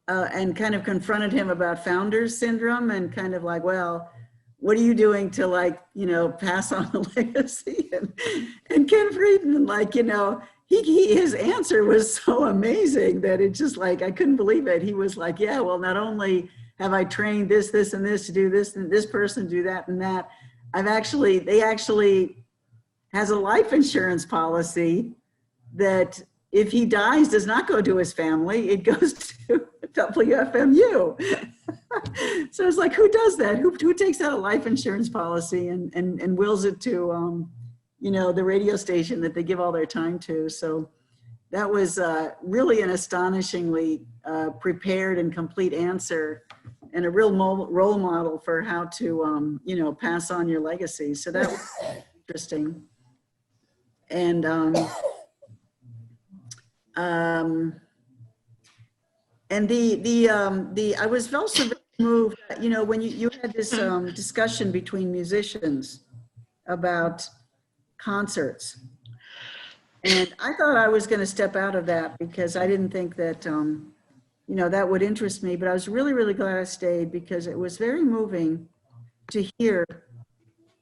And kind of confronted him about founders syndrome, and kind of well, what are you doing to pass on the legacy? And Ken Friedman, his answer was so amazing that it just I couldn't believe it. He was yeah, well, not only have I trained this, and this to do this, and this person do that and that, they actually has a life insurance policy that if he dies, does not go to his family, it goes to WFMU. So it's like, who does that? Who takes out a life insurance policy and wills it to, you know, the radio station that they give all their time to? So that was really an astonishingly prepared and complete answer, and a real role model for how to, you know, pass on your legacy. So that was interesting. And I was also very moved, you know, when you had this discussion between musicians about concerts. And I thought I was going to step out of that because I didn't think that, you know, that would interest me. But I was really, really glad I stayed because it was very moving to hear,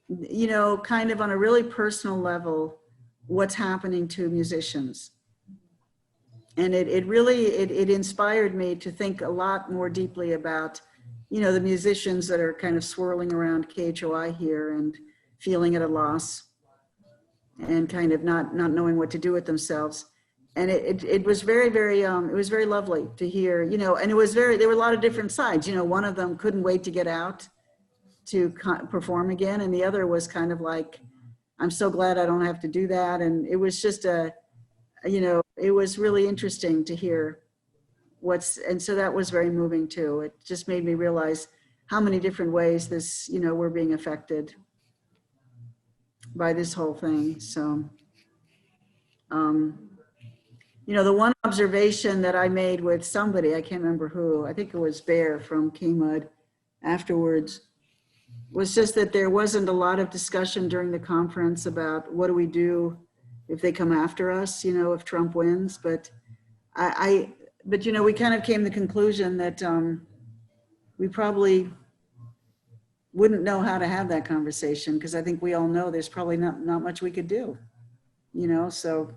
you know, kind of on a really personal level, what's happening to musicians. And it really inspired me to think a lot more deeply about, you know, the musicians that are kind of swirling around KHOI here and feeling at a loss and kind of not knowing what to do with themselves. And it was very, very, it was very lovely to hear, you know, and it was there were a lot of different sides. You know, one of them couldn't wait to get out to perform again. And the other was kind of like, I'm so glad I don't have to do that. And it was just you know, it was really interesting to hear and so that was very moving too. It just made me realize how many different ways this, you know, we're being affected by this whole thing. So, you know, the one observation that I made with somebody, I can't remember who, I think it was Bear from KMUD afterwards, was just that there wasn't a lot of discussion during the conference about what do we do if they come after us, you know, if Trump wins. But but, you know, we kind of came to the conclusion that we probably wouldn't know how to have that conversation because I think we all know there's probably not much we could do, you know. So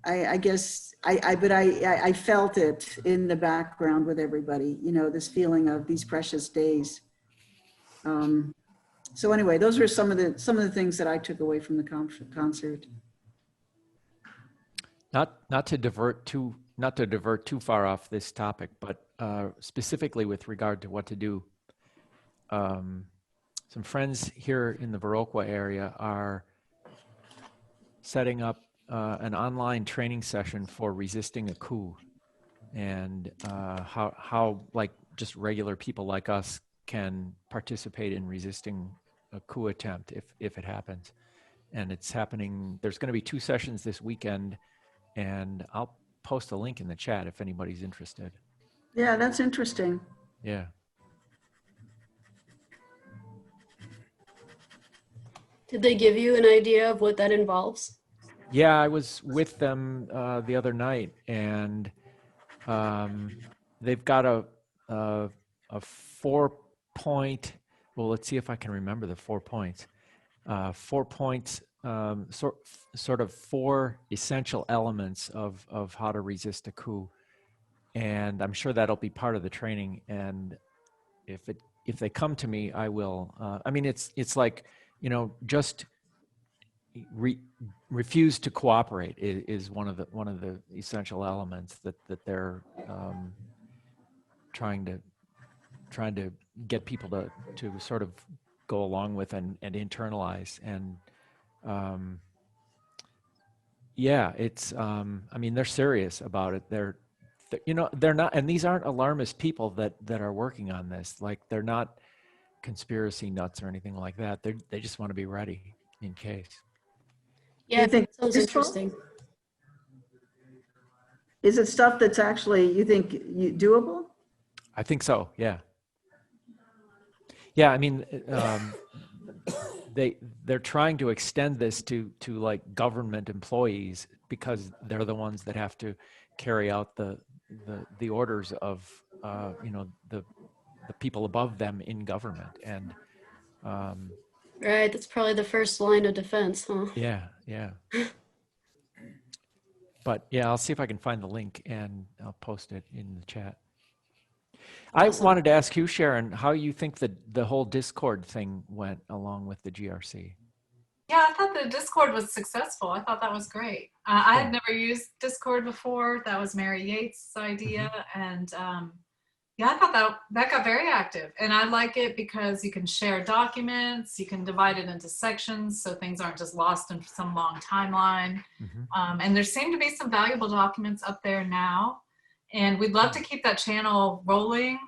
I guess I felt it in the background with everybody, you know, this feeling of these precious days. So anyway, those were some of the things that I took away from the concert. Not to divert too far off this topic, but specifically with regard to what to do. Some friends here in the Viroqua area are setting up an online training session for resisting a coup, and how like just regular people like us can participate in resisting a coup attempt if it happens. And it's happening, there's going to be 2 sessions this weekend, and I'll post a link in the chat if anybody's interested. Yeah, that's interesting. Yeah. Did they give you an idea of what that involves? Yeah, I was with them the other night, and they've got a 4-point, well, let's see if I can remember the 4 points. 4 points, sort of 4 essential elements of how to resist a coup. And I'm sure that'll be part of the training. And if they come to me, I will. I mean, it's like, you know, just refuse to cooperate is one of the essential elements that they're trying to get people to sort of go along with and internalize. And yeah, it's I mean, they're serious about it. They're you know, they're not, and these aren't alarmist people that are working on this. Like, they're not conspiracy nuts or anything like that. They just want to be ready in case. Yeah, You think that sounds useful? interesting. Is it stuff that's actually, you think, doable? I think so. Yeah. Yeah. I mean, they're trying to extend this to like government employees, because they're the ones that have to carry out the orders of you know, the people above them in government. And Right, that's probably the first line of defense, huh? yeah. But yeah, I'll see if I can find the link and I'll post it in the chat. I wanted to ask you, Sharon, how you think that the whole Discord thing went along with the GRC. Yeah, I thought the Discord was successful. I thought that was great. I had never used Discord before. That was Mary Yates' idea. And yeah, I thought that got very active. And I like it because you can share documents, you can divide it into sections so things aren't just lost in some long timeline. And there seem to be some valuable documents up there now. And we'd love to keep that channel rolling.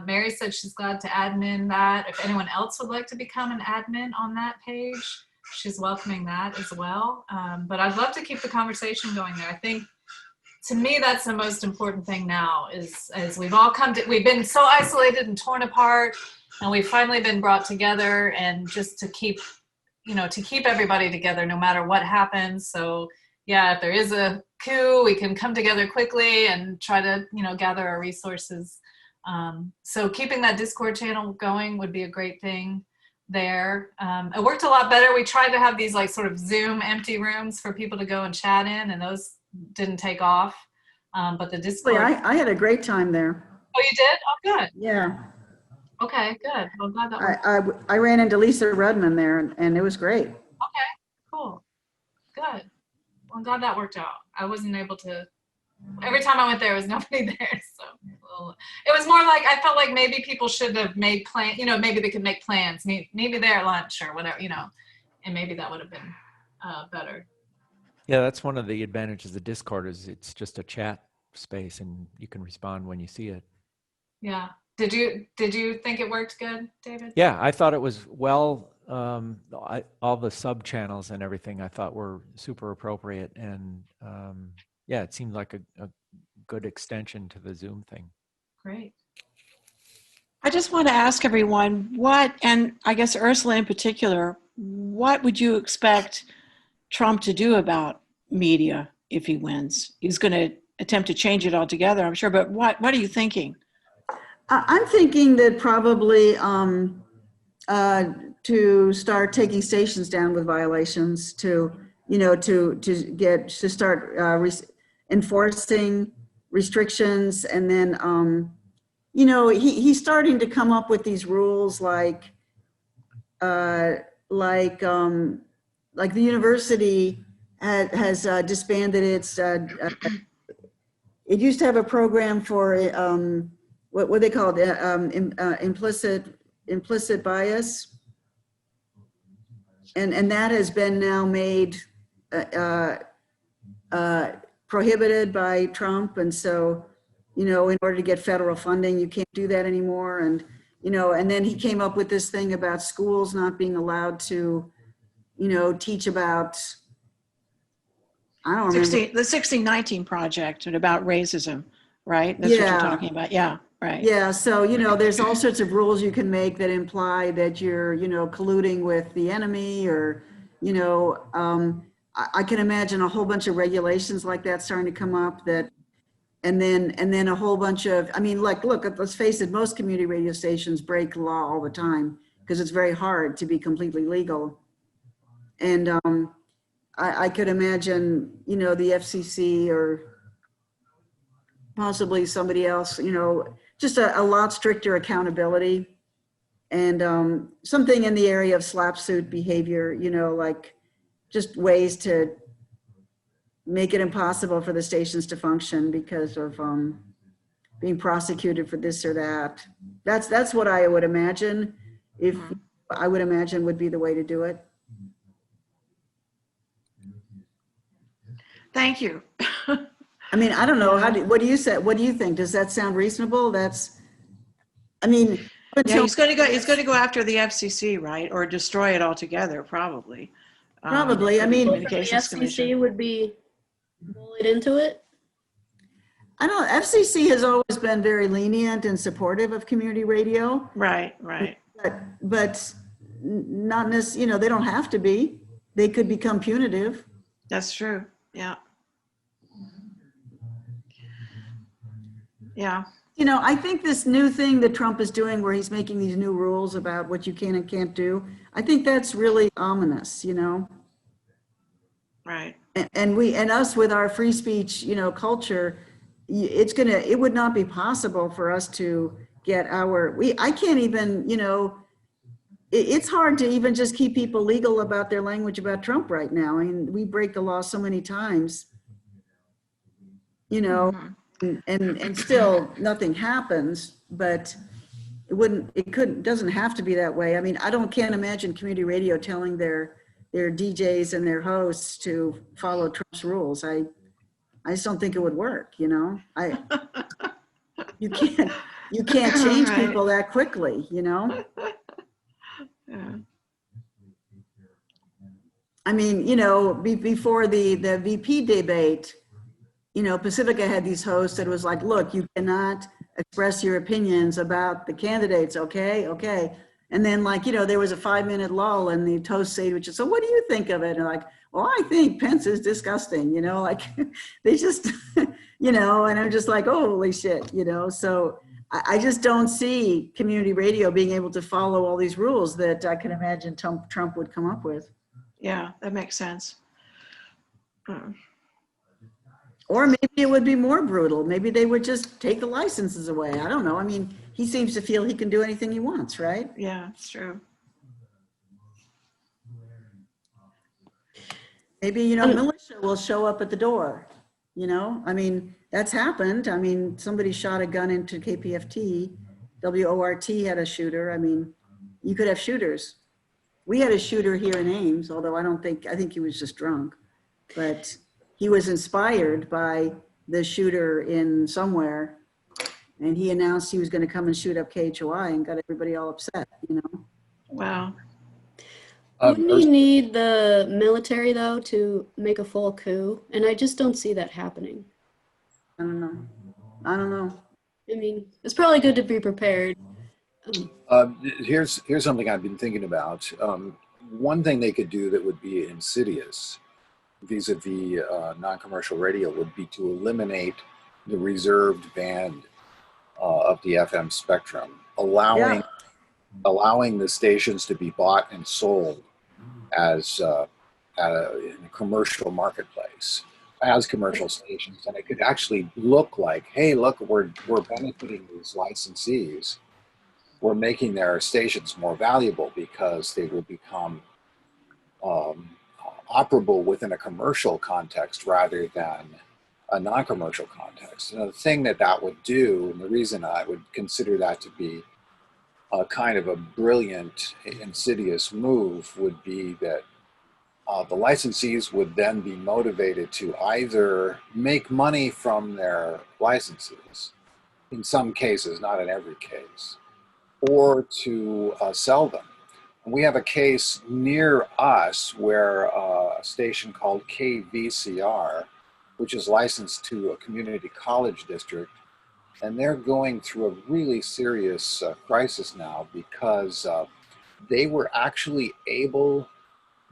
Mary said she's glad to admin that. If anyone else would like to become an admin on that page, she's welcoming that as well. But I'd love to keep the conversation going there. I think, to me, that's the most important thing now is as we've all we've been so isolated and torn apart, and we've finally been brought together, and just to keep everybody together no matter what happens. So yeah, if there is a coup, we can come together quickly and try to, gather our resources. So keeping that Discord channel going would be a great thing there. It worked a lot better. We tried to have these like sort of Zoom empty rooms for people to go and chat in, and those didn't take off. But the Discord. I had a great time there. Oh, you did? Oh, good. Yeah. Okay, good. Well, glad that worked. I ran into Lisa Rudman there, and it was great. Okay, cool. Good. Well, I'm glad that worked out. I wasn't able to. Every time I went there, there was nobody there. So it was more like, I felt like maybe people should have made plans, maybe they could make plans, maybe there at lunch or whatever, and maybe that would have been better. Yeah, that's one of the advantages of Discord is it's just a chat space and you can respond when you see it. Yeah. Did you think it worked good, David? Yeah, I thought it was well, all the sub channels and everything I thought were super appropriate. And yeah, it seemed like a good extension to the Zoom thing. Great. I just want to ask everyone and I guess Ursula in particular, what would you expect Trump to do about media if he wins? He's going to attempt to change it altogether, I'm sure, but what are you thinking? I'm thinking that probably to start taking stations down with violations, to start enforcing restrictions, and then he's starting to come up with these rules like the university has disbanded its. It used to have a program for what they called implicit bias, and that has been now made prohibited by Trump, and so in order to get federal funding, you can't do that anymore, and then he came up with this thing about schools not being allowed to teach about. I don't remember. The 1619 project and about racism, right? That's what you're talking about. Yeah, right. Yeah, so, there's all sorts of rules you can make that imply that you're, colluding with the enemy or, I can imagine a whole bunch of regulations like that starting to come up and then a whole bunch of, look, let's face it, most community radio stations break law all the time because it's very hard to be completely legal. And, I could imagine, the FCC or possibly somebody else, just a lot stricter accountability and something in the area of slap suit behavior, like just ways to make it impossible for the stations to function because of being prosecuted for this or that. That's what I would imagine would be the way to do it. Thank you. I don't know. What do you say? What do you think? Does that sound reasonable? He's going to go after the FCC, right? Or destroy it altogether, probably. Probably. The FCC would be bullied into it. I don't know. FCC has always been very lenient and supportive of community radio. Right. But not necessarily, they don't have to be. They could become punitive. That's true. Yeah. Yeah. I think this new thing that Trump is doing where he's making these new rules about what you can and can't do, I think that's really ominous, Right. And us with our free speech, culture, it would not be possible for us to get I can't even, it's hard to even just keep people legal about their language about Trump right now. I mean, we break the law so many times, you know, and still nothing happens, but doesn't have to be that way. I mean, can't imagine community radio telling their DJs and their hosts to follow Trump's rules. I just don't think it would work, you know. You can't change Right. people that quickly, you know. Yeah. I mean, you know, before the VP debate, you know, Pacifica had these hosts that was like, look, you cannot express your opinions about the candidates, okay? And then, like, you know, there was a 5-minute lull and the host said, which is, so what do you think of it? And like, well, I think Pence is disgusting, you know, like they just, you know, and I'm just like, oh, holy shit, you know. So I just don't see community radio being able to follow all these rules that I can imagine Trump would come up with. Yeah, that makes sense. Or maybe it would be more brutal. Maybe they would just take the licenses away. I don't know. I mean, he seems to feel he can do anything he wants, right? Yeah, it's true. Maybe, you know, militia will show up at the door, you know? I mean, that's happened. I mean, somebody shot a gun into KPFT. WORT had a shooter. I mean, you could have shooters. We had a shooter here in Ames, although I think he was just drunk. But he was inspired by the shooter in somewhere, and he announced he was going to come and shoot up KHOI and got everybody all upset, you know? Wow. Wouldn't you need the military, though, to make a full coup? And I just don't see that happening. I don't know. I mean, it's probably good to be prepared. Here's something I've been thinking about. One thing they could do that would be insidious vis-a-vis non-commercial radio would be to eliminate the reserved band of the FM spectrum, allowing the stations to be bought and sold as in a commercial marketplace as commercial stations, and it could actually look like, hey, look, we're benefiting these licensees. We're making their stations more valuable because they will become operable within a commercial context rather than a non-commercial context. And the thing that would do, and the reason I would consider that to be a kind of a brilliant, insidious move would be that the licensees would then be motivated to either make money from their licenses, in some cases, not in every case, or to sell them. And we have a case near us where a station called KVCR, which is licensed to a community college district, and they're going through a really serious crisis now because they were actually able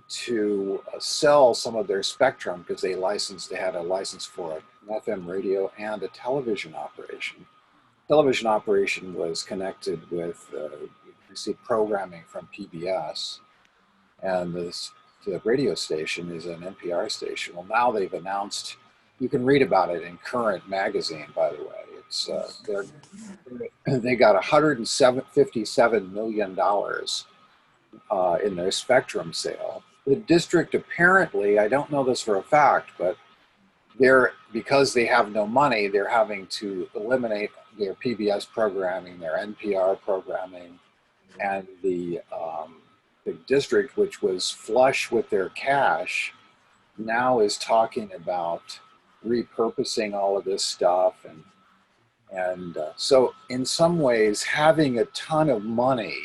to sell some of their spectrum because they had a license for an FM radio and a television operation. Television operation was connected with received programming from PBS, and the radio station is an NPR station. Well, now they've announced, you can read about it in Current magazine, by the way. It's they got $157 million in their spectrum sale. The district apparently, I don't know this for a fact, but because they have no money, they're having to eliminate their PBS programming, their NPR programming, and the district, which was flush with their cash, now is talking about repurposing all of this stuff. And so in some ways, having a ton of money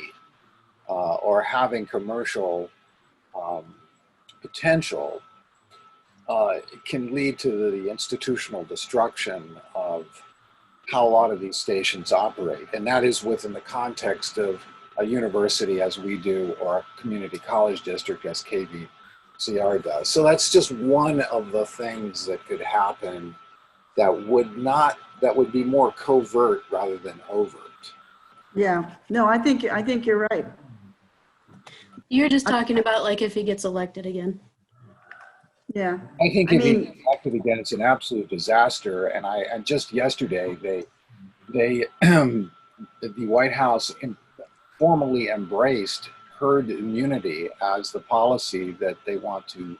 or having commercial potential can lead to the institutional destruction of how a lot of these stations operate. And that is within the context of a university as we do, or a community college district as KVCR does. So that's just one of the things that could happen that would be more covert rather than overt. Yeah, no, I think you're right. You're just talking about like if he gets elected again. Yeah. I think if he gets elected again, it's an absolute disaster. And just yesterday, the White House formally embraced herd immunity as the policy that they want to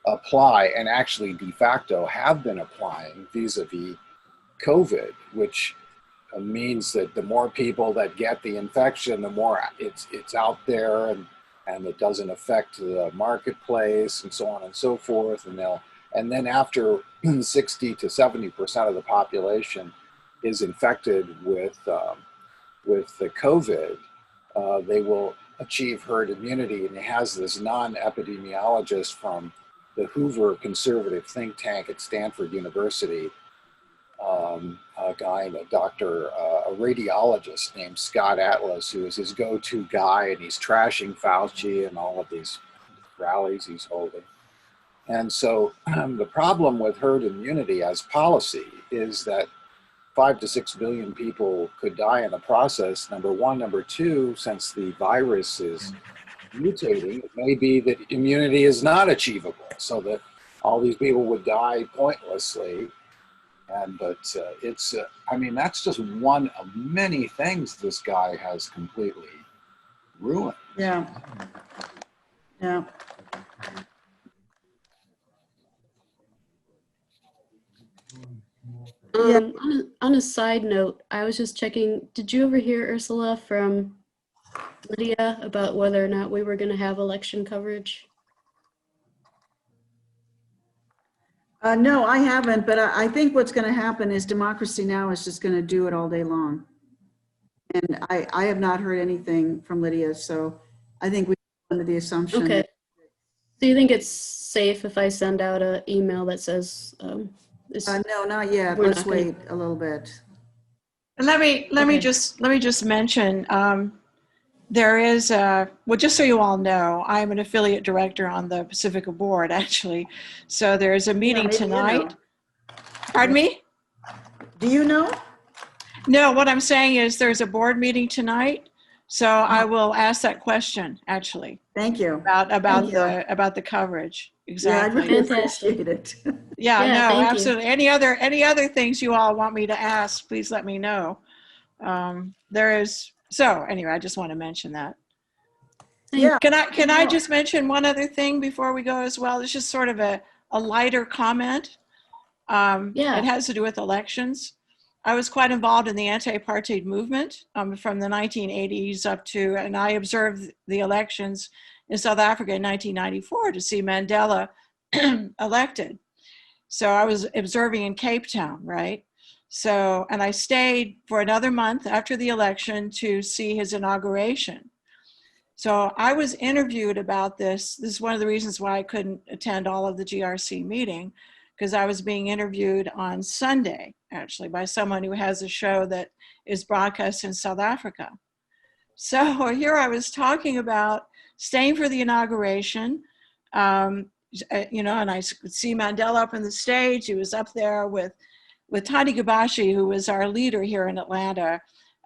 apply, and actually de facto have been applying vis-a-vis COVID, which means that the more people that get the infection, the more it's out there, and it doesn't affect the marketplace and so on and so forth. And then after 60 to 70% of the population is infected with the COVID, they will achieve herd immunity. And it has this non-epidemiologist from the Hoover conservative think tank at Stanford University, a guy, a radiologist named Scott Atlas, who is his go-to guy, and he's trashing Fauci and all of these rallies he's holding. And so the problem with herd immunity as policy is that 5 to 6 billion people could die in the process, number one. Number two, since the virus is mutating, it may be that immunity is not achievable, so that all these people would die pointlessly. But I mean, that's just one of many things this guy has completely ruined. Yeah. Yeah. On a side note, I was just checking, did you ever hear, Ursula, from Lydia about whether or not we were going to have election coverage? No, I haven't, but I think what's going to happen is Democracy Now! Is just going to do it all day long. And I have not heard anything from Lydia, so I think we under the assumption. Okay. Do you think it's safe if I send out an email that says, no, not yet. We're Let's not gonna- wait a little bit. And let me Okay. just mention, there is well, just so you all know, I'm an affiliate director on the Pacifica board, actually. So there's a meeting maybe you know. tonight. Pardon me? Do you know? No, what I'm saying is there's a board meeting tonight. So I will ask that question, actually, Thank you. about Thank you. about the coverage. Yeah, I'd Exactly. really Fantastic. appreciate it. Yeah, Yeah, no, thank you. absolutely. Any other things you all want me to ask, please let me know. So anyway, I just want to mention that. Yeah. Can I Yeah. just mention one other thing before we go as well? It's just sort of a lighter comment. Yeah. It has to do with elections. I was quite involved in the anti-apartheid movement from the 1980s up to, and I observed the elections in South Africa in 1994 to see Mandela elected. So I was observing in Cape Town, right? So, and I stayed for another month after the election to see his inauguration. So I was interviewed about this. This is one of the reasons why I couldn't attend all of the GRC meeting, because I was being interviewed on Sunday, actually, by someone who has a show that is broadcast in South Africa. So here I was talking about staying for the inauguration, and I could see Mandela up on the stage. He was up there with Tani Gabashi, who was our leader here in Atlanta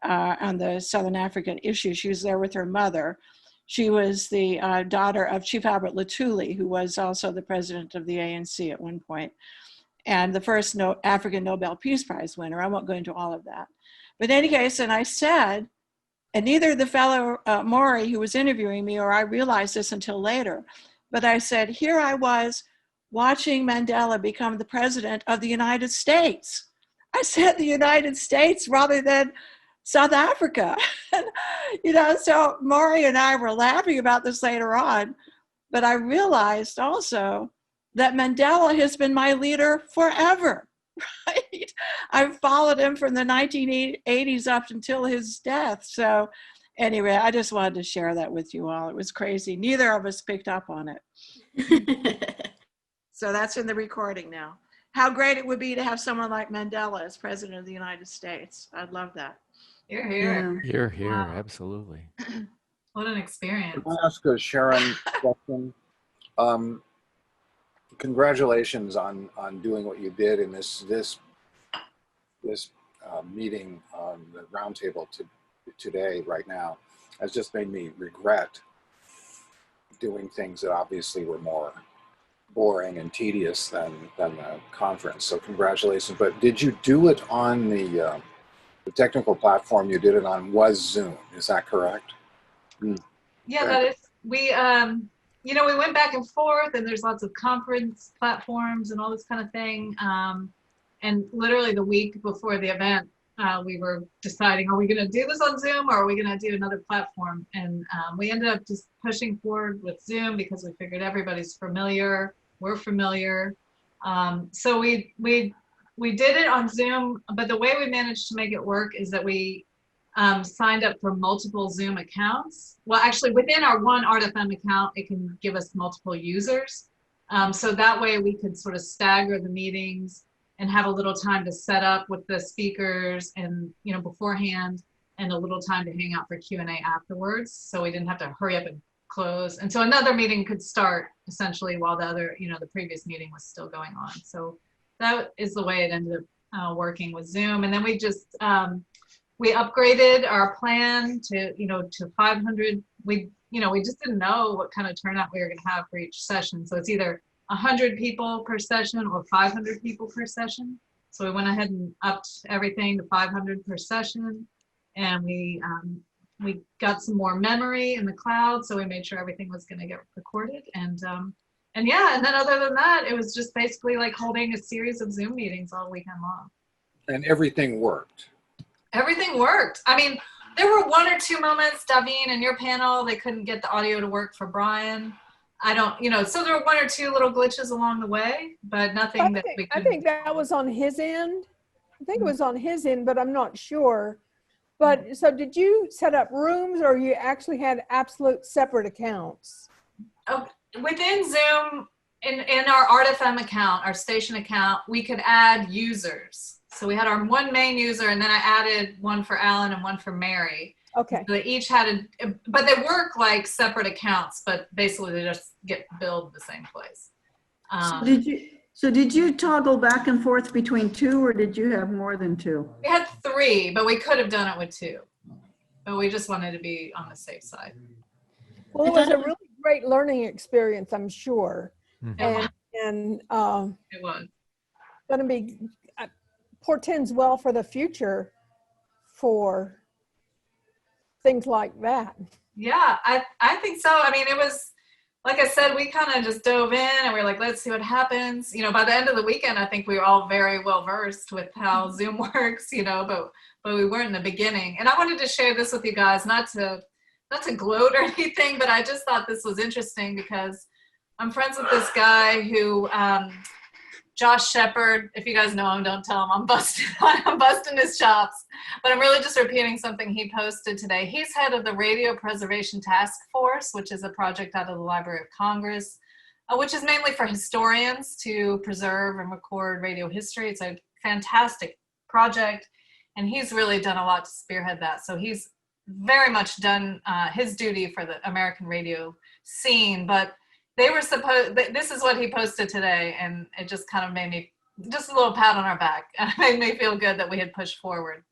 on the Southern African issue. She was there with her mother. She was the daughter of Chief Albert Lutuli, who was also the president of the ANC at one point, and the first African Nobel Peace Prize winner. I won't go into all of that. But in any case, and I said, and neither the fellow Maury who was interviewing me or I realized this until later, but I said, here I was watching Mandela become the president of the United States. I said the United States rather than South Africa. So Maury and I were laughing about this later on, but I realized also that Mandela has been my leader forever, right? I've followed him from the 1980s up until his death. So anyway, I just wanted to share that with you all. It was crazy. Neither of us picked up on it. So that's in the recording now. How great it would be to have someone like Mandela as president of the United States. I'd love that. You're here. Yeah. Here, Wow. absolutely. What an experience. Can I ask a Sharon question? Congratulations on doing what you did in this meeting on the roundtable today, right now. Has just made me regret doing things that obviously were more boring and tedious than the conference. So congratulations. But did you do it on the technical platform you did it on was Zoom? Is that correct? Yeah, that is, we, you know, we went back and forth, and there's lots of conference platforms and all this kind of thing. And literally the week before the event, we were deciding, are we going to do this on Zoom or are we going to do another platform? And we ended up just pushing forward with Zoom because we figured everybody's familiar, we're familiar. So we did it on Zoom, but the way we managed to make it work is that we signed up for multiple Zoom accounts. Well, actually within our one Art FM account, it can give us multiple users. So that way we could sort of stagger the meetings and have a little time to set up with the speakers and, you know, beforehand, and a little time to hang out for Q&A afterwards. So we didn't have to hurry up and close. And so another meeting could start essentially while the other, you know, the previous meeting was still going on. So that is the way it ended up working with Zoom. And then we just, we upgraded our plan to, you know, to 500. We just didn't know what kind of turnout we were gonna have for each session. So it's either 100 people per session or 500 people per session. So we went ahead and upped everything to 500 per session. And we got some more memory in the cloud. So we made sure everything was gonna get recorded. And yeah, and then other than that, it was just basically like holding a series of Zoom meetings all weekend long. And everything worked. Everything worked. I mean, there were one or two moments, Daveen, in your panel, they couldn't get the audio to work for Brian. I don't, you know, so there were one or two little glitches along the way, but nothing that we I couldn't. think that was on his end. I think it was on his end, but I'm not sure. But so did you set up rooms, or you actually had absolute separate accounts? Oh, within Zoom, in our Art FM account, our station account, we could add users. So we had our one main user, and then I added one for Alan and one for Mary. Okay. So they each had but they work like separate accounts, but basically they just get billed the same place. So did you toggle back and forth between two, or did you have more than two? We had 3, but we could have done it with 2. But we just wanted to be on the safe side. Well, it was a really great learning experience, I'm sure. Mhm. And It was. going to be portends well for the future for things like that. Yeah, I think so. I mean, it was, like I said, we kind of just dove in and we were like, let's see what happens. You know, by the end of the weekend, I think we were all very well versed with how Zoom works, you know, but we weren't in the beginning. And I wanted to share this with you guys, not to gloat or anything, but I just thought this was interesting because I'm friends with this guy who, Josh Shepard, if you guys know him, don't tell him I'm busting his chops. But I'm really just repeating something he posted today. He's head of the Radio Preservation Task Force, which is a project out of the Library of Congress, which is mainly for historians to preserve and record radio history. It's a fantastic project, and he's really done a lot to spearhead that. So he's very much done his duty for the American radio scene, but they were supposed, this is what he posted today, and it just kind of made me, just a little pat on our back. It made me feel good that we had pushed forward.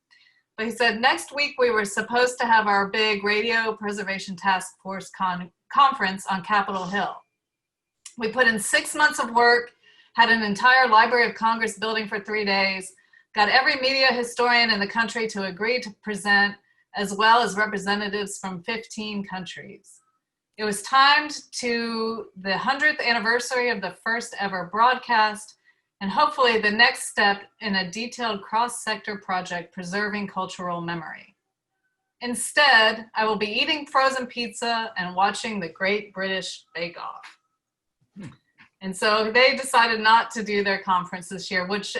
But he said, next week we were supposed to have our big Radio Preservation Task Force conference on Capitol Hill. We put in 6 months of work, had an entire Library of Congress building for 3 days, got every media historian in the country to agree to present, as well as representatives from 15 countries. It was timed to the 100th anniversary of the first ever broadcast, and hopefully the next step in a detailed cross-sector project preserving cultural memory. Instead, I will be eating frozen pizza and watching the Great British Bake Off. And so they decided not to do their conference this year, which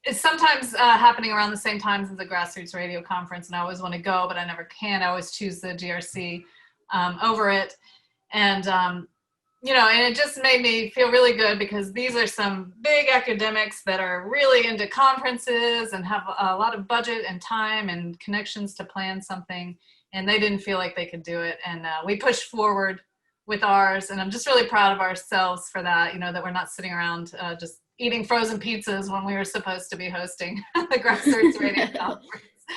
is sometimes happening around the same time as the Grassroots Radio Conference, and I always want to go, but I never can. I always choose the GRC over it. And, you know, and it just made me feel really good because these are some big academics that are really into conferences and have a lot of budget and time and connections to plan something. And they didn't feel like they could do it. And we pushed forward with ours. And I'm just really proud of ourselves for that, you know, that we're not sitting around just eating frozen pizzas when we were supposed to be hosting the Grassroots Radio Conference.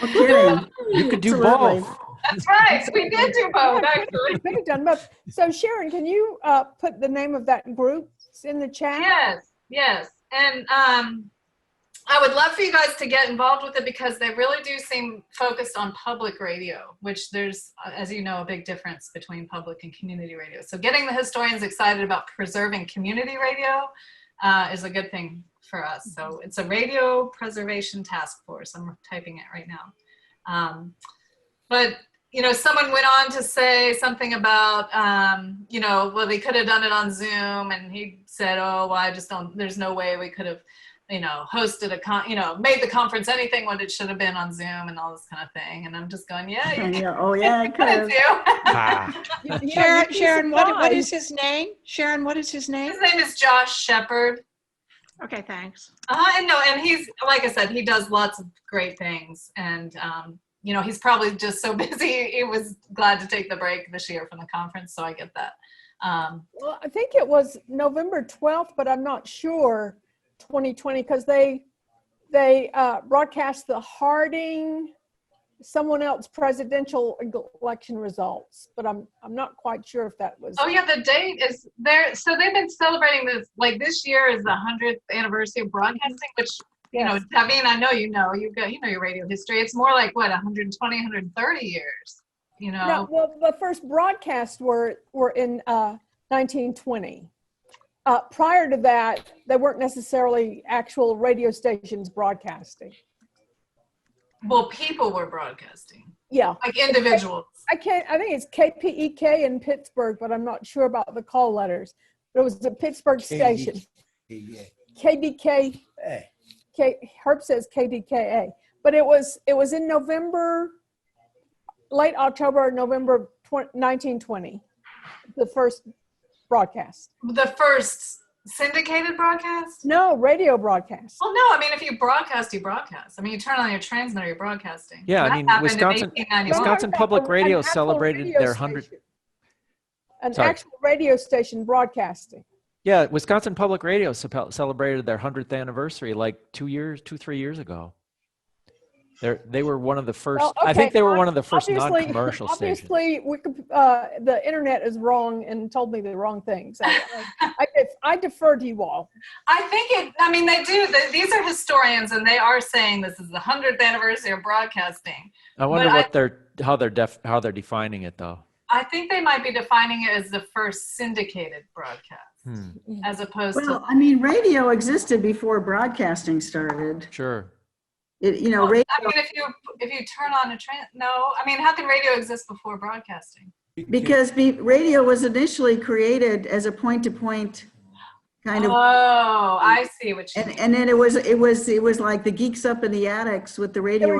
Okay. You could do Absolutely. both. That's right. We did do both, actually. Could have done both. So Sharon, can you put the name of that group in the chat? Yes. And I would love for you guys to get involved with it because they really do seem focused on public radio, which there's, as you know, a big difference between public and community radio. So getting the historians excited about preserving community radio is a good thing for us. So it's a radio preservation task force. I'm typing it right now. But you know, someone went on to say something about, you know, well, they could have done it on Zoom, and he said, oh, well, I just don't, there's no way we could have, you know, hosted made the conference anything what it should have been on Zoom and all this kind of thing. And I'm just going, yeah, you Oh, yeah, I could have. Sharon, Sharon, what is his name? Sharon, what is his name? His name is Josh Shepard. Okay, thanks. And he's, like I said, he does lots of great things. And, you know, he's probably just so busy. He was glad to take the break this year from the conference. So I get that. Well, I think it was November 12th, but I'm not sure, 2020, because they broadcast the Harding, someone else presidential election results, but I'm not quite sure if that was. Oh yeah, the date is there. So they've been celebrating this, like this year is the 100th anniversary of broadcasting, which, you know, I mean, I know you know your radio history. It's more like what, 120, 130 years, you know? No, well, the first broadcasts were in 1920. Prior to that, they weren't necessarily actual radio stations broadcasting. Well, people were broadcasting. Yeah. Like individuals. I think it's KPEK in Pittsburgh, but I'm not sure about the call letters. But it was the Pittsburgh station. KDK. Herb says KDKA, but it was in November, late October, November 1920, the first broadcast. The first syndicated broadcast? No, radio broadcast. Well, no, I mean, if you broadcast, you broadcast. I mean, you turn on your transmitter, you're broadcasting. Yeah, That I mean, happened in Wisconsin 1891. Public Radio An actual celebrated radio their station. 100. An Sorry. actual radio station broadcasting. Yeah, Wisconsin Public Radio celebrated their 100th anniversary like 3 years ago. They were one of the first. Well, I think okay, they were one of the first obviously- non-commercial stations. Obviously, the internet is wrong and told me the wrong things. I defer to you all. I think I mean, they do. These are historians, and they are saying this is the 100th anniversary of broadcasting. I wonder But how they're defining it though. I think they might be defining it as the first syndicated broadcast, as opposed Well, to. I mean, radio existed before broadcasting started. Sure. Radio. I mean, if you turn on I mean, how can radio exist before broadcasting? Because radio was initially created as a point-to-point kind of. Oh, I see what you mean. And then it was like the geeks up in the attics with the radio. It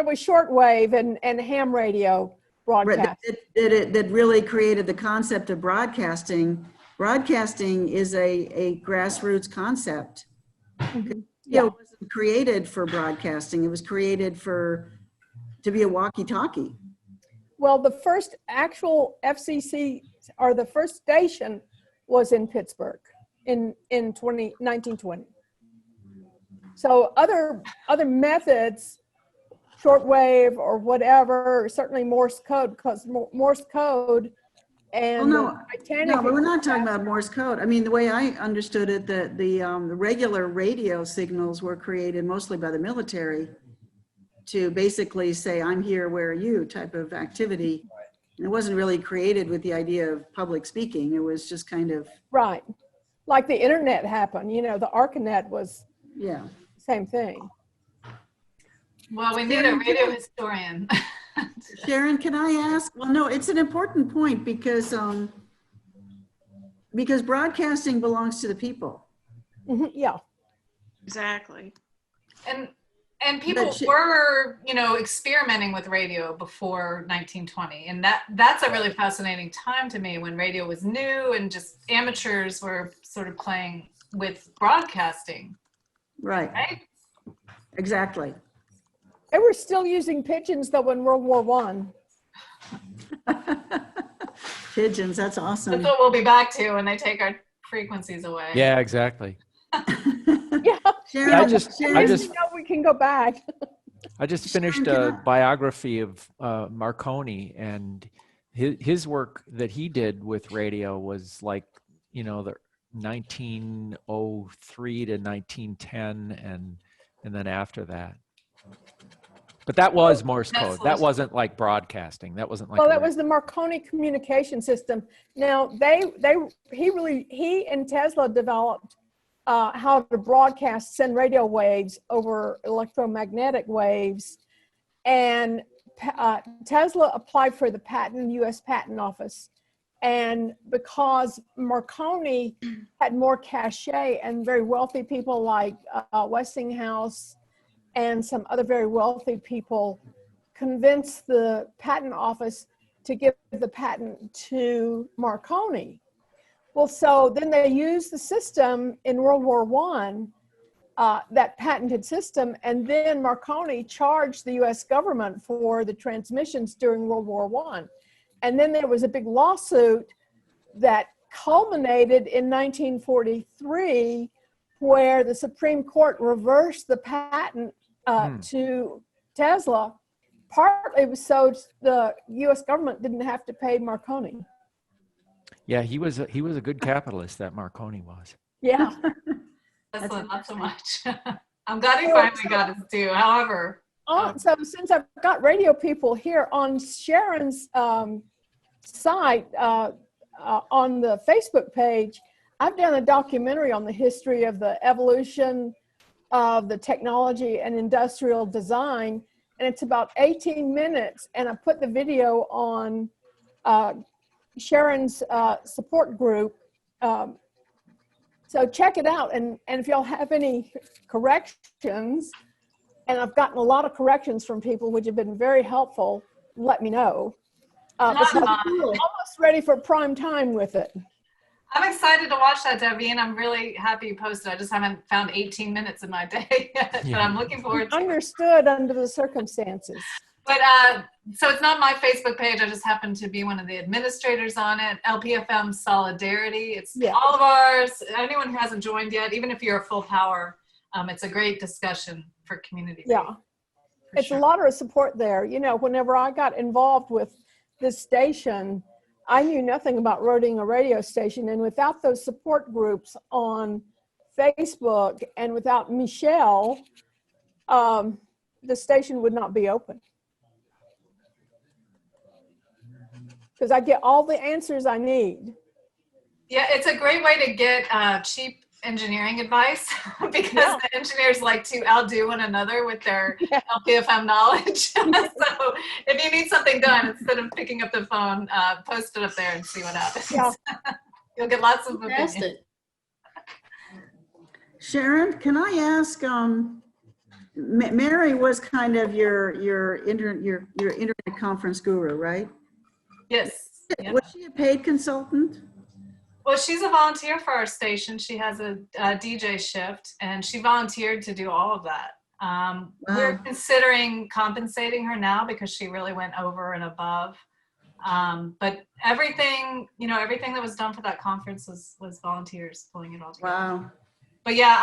was shortwave and ham radio broadcast. That really created the concept of broadcasting. Broadcasting is a grassroots concept. Yeah. It wasn't created for broadcasting. It was created to be a walkie-talkie. Well, the first actual FCC or the first station was in Pittsburgh in 1920. So other methods, shortwave or whatever, certainly Morse code, because Morse code and Titanic. No, but we're not talking about Morse code. I mean, the way I understood it, the regular radio signals were created mostly by the military to basically say, I'm here, where are you type of activity. And it wasn't really created with the idea of public speaking. It was just kind of. Right. Like the internet happened, the ARCANET was same thing. Well, we need a radio historian. Sharon, can I ask? Well, no, it's an important point because broadcasting belongs to the people. Yeah. Exactly. And people were, experimenting with radio before 1920. And that's a really fascinating time to me when radio was new and just amateurs were sort of playing with broadcasting. Right? Exactly. They were still using pigeons though in World War I. Pigeons, that's awesome. That's what we'll be back to when they take our frequencies away. Yeah, exactly. Yeah. Sharon, we can go back. I just finished a biography of Marconi, and his work that he did with radio was like, the 1903 to 1910, and and then after that. But that was Morse That's code. That awesome. wasn't like broadcasting. That wasn't like Well, a that was the Marconi communication system. Now he and Tesla developed how to broadcast, send radio waves over electromagnetic waves, and Tesla applied for the patent, U.S. Patent Office, and because Marconi had more cachet and very wealthy people like Westinghouse and some other very wealthy people convinced the patent office to give the patent to Marconi. Well, so then they used the system in World War I, that patented system, and then Marconi charged the US government for the transmissions during World War I. And then there was a big lawsuit that culminated in 1943, where the Supreme Court reversed the patent to Tesla, partly so the U.S. government didn't have to pay Marconi. Yeah, he was a good capitalist, that Marconi was. Yeah. Tesla, not so much. I'm glad he finally got his due. However, So since I've got radio people here on Sharon's site, on the Facebook page, I've done a documentary on the history of the evolution of the technology and industrial design, and it's about 18 minutes, and I put the video on Sharon's support group. So check it out, and if y'all have any corrections, and I've gotten a lot of corrections from people, which have been very helpful, let me know. Because I'm almost ready for prime time with it. I'm excited to watch that, Debbie, and I'm really happy you posted. I just haven't found 18 minutes in my day yet, but I'm looking forward to it. Understood under the circumstances. But so it's not my Facebook page. I just happen to be one of the administrators on it. LPFM Solidarity. It's all of ours. Anyone who hasn't joined yet, even if you're a full power, it's a great discussion for community. Yeah, it's a lot of support there. You know, whenever I got involved with this station, I knew nothing about running a radio station, and without those support groups on Facebook and without Michelle, the station would not be open. Because I get all the answers I need. Yeah, it's a great way to get cheap engineering advice because the engineers like to outdo one another with their LPFM knowledge. So if you need something done, instead of picking up the phone, post it up there and see what happens. Yeah. You'll get lots of opinions. Sharon, can I ask, Mary was kind of your internet conference guru, right? Yes. Yeah. Was she a paid consultant? Well, she's a volunteer for our station. She has a DJ shift, and she volunteered to do all of that. We're considering compensating her now because she really went over and above. But everything, everything that was done for that conference was volunteers pulling it all together. Wow. But yeah,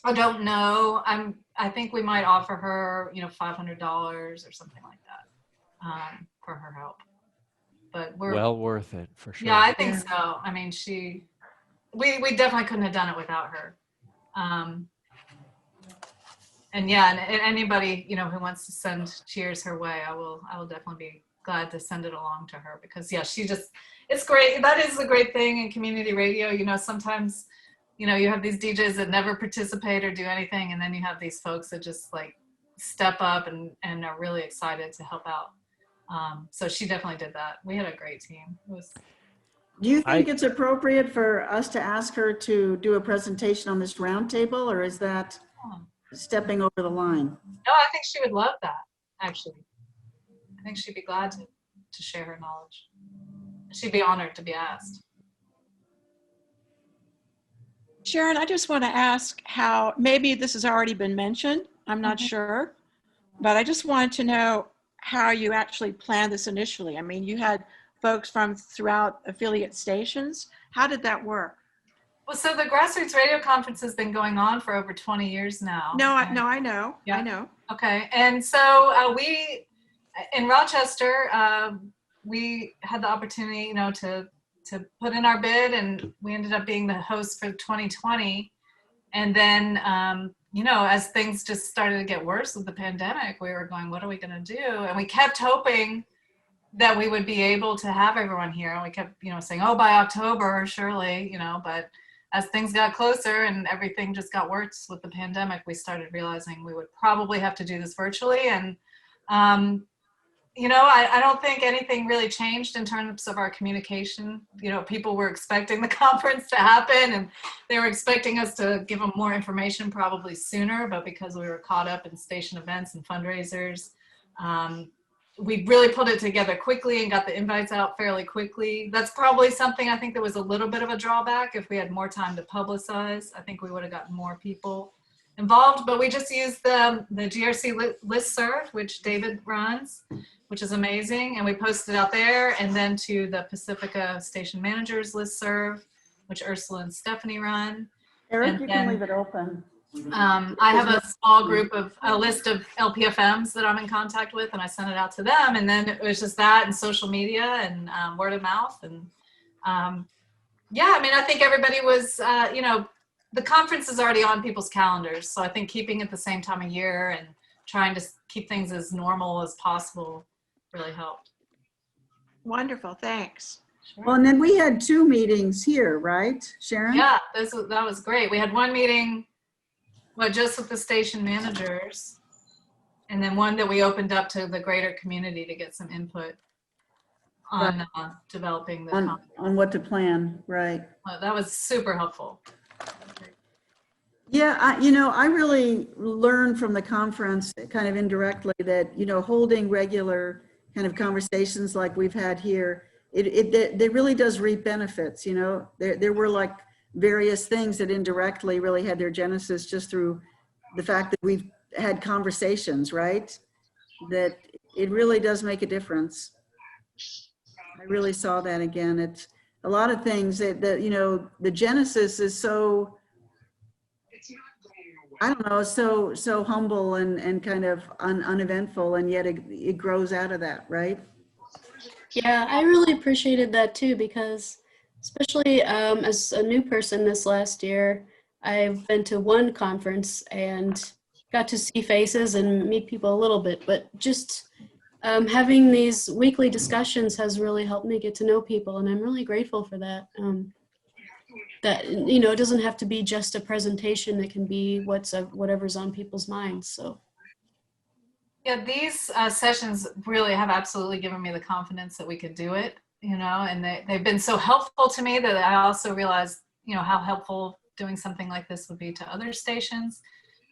I don't know. I think we might offer her, $500 or something like that for her help. But we're well worth it for sure. Yeah, I think so. I mean, we definitely couldn't have done it without her. And anybody, who wants to send cheers her way, I will definitely be glad to send it along to her because it's great. That is a great thing in community radio. Sometimes, you have these DJs that never participate or do anything. And then you have these folks that just like step up and are really excited to help out. So she definitely did that. We had a great team. Do you think it's appropriate for us to ask her to do a presentation on this roundtable, or is that stepping over the line? No, I think she would love that, actually. I think she'd be glad to share her knowledge. She'd be honored to be asked. Sharon, I just want to ask how, maybe this has already been mentioned, I'm not sure, but I just wanted to know how you actually planned this initially. I mean, you had folks from throughout affiliate stations. How did that work? Well, so the Grassroots Radio Conference has been going on for over 20 years now. No, I know. Yeah. I know. Okay. And so we, in Rochester, we had the opportunity, to put in our bid, and we ended up being the host for 2020. And then as things just started to get worse with the pandemic, we were going, what are we going to do? And we kept hoping that we would be able to have everyone here. And we kept, saying, oh, by October, surely, but as things got closer and everything just got worse with the pandemic, we started realizing we would probably have to do this virtually. And, I don't think anything really changed in terms of our communication. People were expecting the conference to happen and they were expecting us to give them more information probably sooner, but because we were caught up in station events and fundraisers, we really put it together quickly and got the invites out fairly quickly. That's probably something I think that was a little bit of a drawback. If we had more time to publicize, I think we would have gotten more people involved, but we just used the GRC listserv, which David runs, which is amazing. And we posted out there, and then to the Pacifica Station Managers listserv, which Ursula and Stephanie run. Eric, And you then- can leave it open. I have a small group of a list of LPFMs that I'm in contact with, and I sent it out to them. And then it was just that and social media and word of mouth. And I think everybody was, the conference is already on people's calendars. So I think keeping it the same time of year and trying to keep things as normal as possible really helped. Wonderful, thanks. Well, and then we had 2 meetings here, right, Sharon? Yeah, that was great. We had one meeting, just with the station managers, and then one that we opened up to the greater community to get some input on developing the conference. On what to plan, right. That was super helpful. Yeah, I really learned from the conference kind of indirectly that, holding regular kind of conversations like we've had here, it really does reap benefits. There were like various things that indirectly really had their genesis just through the fact that we've had conversations, right? That it really does make a difference. I really saw that again. It's a lot of things that the genesis is so, I don't know, so humble and kind of uneventful, and yet it grows out of that, right? Yeah, I really appreciated that too, because especially as a new person this last year, I've been to one conference and got to see faces and meet people a little bit, but just having these weekly discussions has really helped me get to know people, and I'm really grateful for that. That, it doesn't have to be just a presentation. It can be whatever's on people's minds, so. Yeah, these sessions really have absolutely given me the confidence that we could do it, and they've been so helpful to me that I also realized, how helpful doing something like this would be to other stations.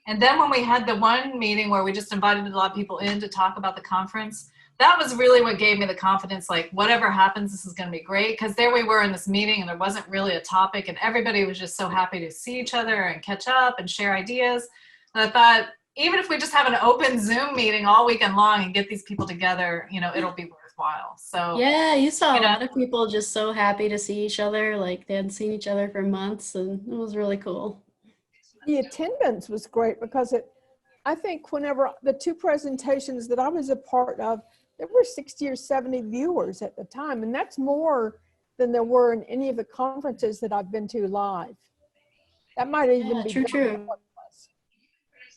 And then when we had the one meeting where we just invited a lot of people in to talk about the conference, that was really what gave me the confidence, like whatever happens, this is going to be great. Because there we were in this meeting and there wasn't really a topic and everybody was just so happy to see each other and catch up and share ideas. And I thought, even if we just have an open Zoom meeting all weekend long and get these people together, it'll be worthwhile. So yeah, you saw a lot of people just so happy to see each other, like they hadn't seen each other for months, and it was really cool. The attendance was great because I think whenever the 2 presentations that I was a part of, there were 60 or 70 viewers at the time. And that's more than there were in any of the conferences that I've been to live. That might even be true.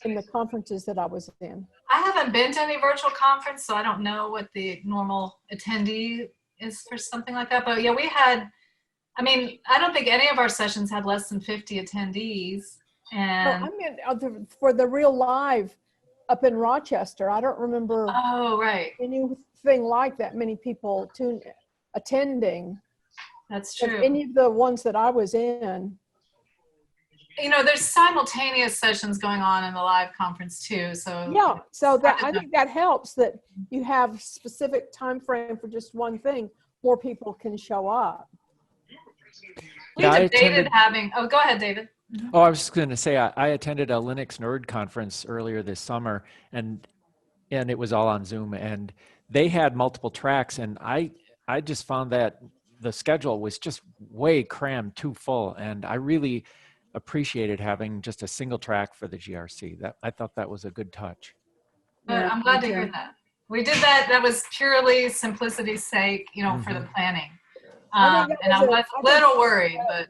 In the conferences that I was in. I haven't been to any virtual conference, so I don't know what the normal attendee is for something like that. But yeah, we had, I don't think any of our sessions had less than 50 attendees. And I mean, for the real live up in Rochester, I don't remember anything like that many people attending. That's true. Any of the ones that I was in. There's simultaneous sessions going on in the live conference too. So yeah, so I think that helps that you have specific time frame for just one thing. More people can show up. We debated having. Oh, go ahead, David. Oh, I was just going to say, I attended a Linux Nerd conference earlier this summer, and it was all on Zoom, and they had multiple tracks, and I just found that the schedule was just way crammed, too full, and I really appreciated having just a single track for the GRC. I thought that was a good touch. But I'm glad to hear that. We did that. That was purely simplicity's sake, for the planning. And I was a little worried, but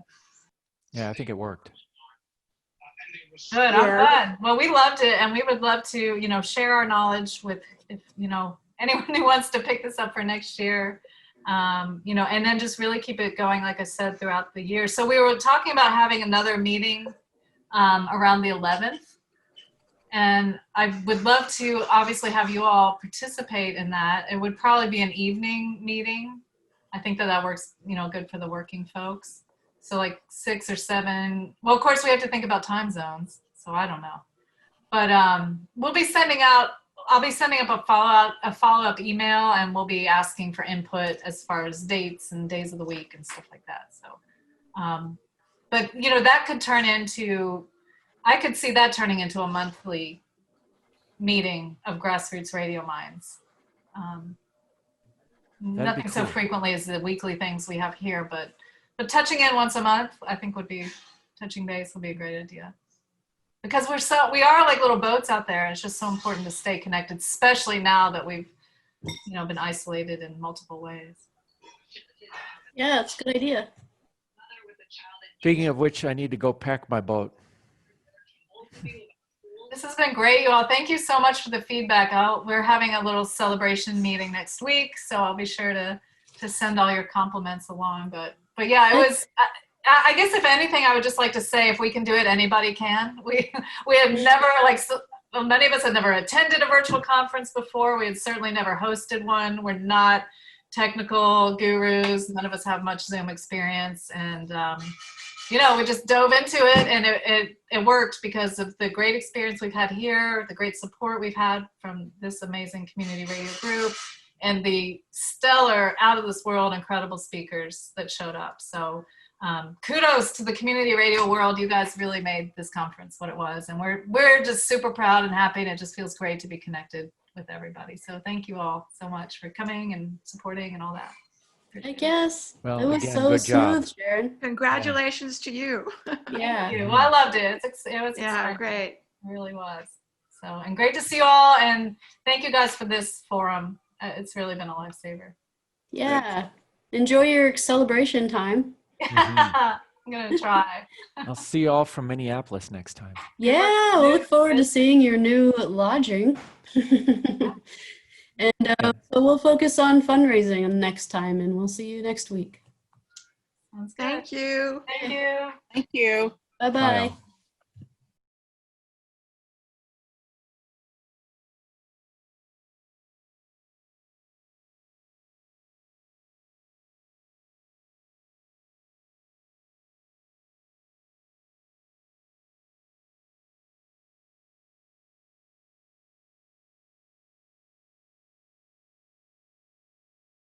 yeah, I think it worked. Good, I'm Yeah. glad. Well, we loved it, and we would love to, share our knowledge with, if, anyone who wants to pick this up for next year, and then just really keep it going, like I said, throughout the year. So we were talking about having another meeting around the 11th, and I would love to obviously have you all participate in that. It would probably be an evening meeting. I think that works, good for the working folks. So like 6 or 7. Well, of course we have to think about time zones. So I don't know, but I'll be sending up a follow-up email, and we'll be asking for input as far as dates and days of the week and stuff like that. So, but that could turn into, I could see that turning into a monthly meeting of Grassroots Radio Minds. Nothing so cool. frequently as the weekly things we have here, but touching in once a month, I think touching base would be a great idea. Because we are like little boats out there. It's just so important to stay connected, especially now that we've, been isolated in multiple ways. Yeah, it's a good idea. Speaking of which, I need to go pack my boat. This has been great, you all. Thank you so much for the feedback. We're having a little celebration meeting next week, so I'll be sure to send all your compliments along. But yeah, it was. I guess if anything, I would just like to say, if we can do it, anybody can. We have never, many of us have never attended a virtual conference before. We had certainly never hosted one. We're not technical gurus. None of us have much Zoom experience. And, we just dove into it, and it worked because of the great experience we've had here, the great support we've had from this amazing community radio group, and the stellar, out of this world, incredible speakers that showed up. So, kudos to the community radio world. You guys really made this conference what it was, and we're just super proud and happy, and it just feels great to be connected with everybody. So thank you all so much for coming and supporting and all that. I guess. Well, it was again, so good job. smooth, Sharon. Congratulations to you. Yeah. Thank you. Well, I loved it. It was Yeah, exciting. great. It really was. So, and great to see you all, and thank you guys for this forum. It's really been a lifesaver. Yeah. Enjoy your celebration time. I'm gonna try. I'll see you all from Minneapolis next time. Yeah, we'll look forward to seeing your new lodging. And so we'll focus on fundraising next time, and we'll see you next week. Sounds good. Thank you. Thank you. Thank you. Bye-bye. Bye all.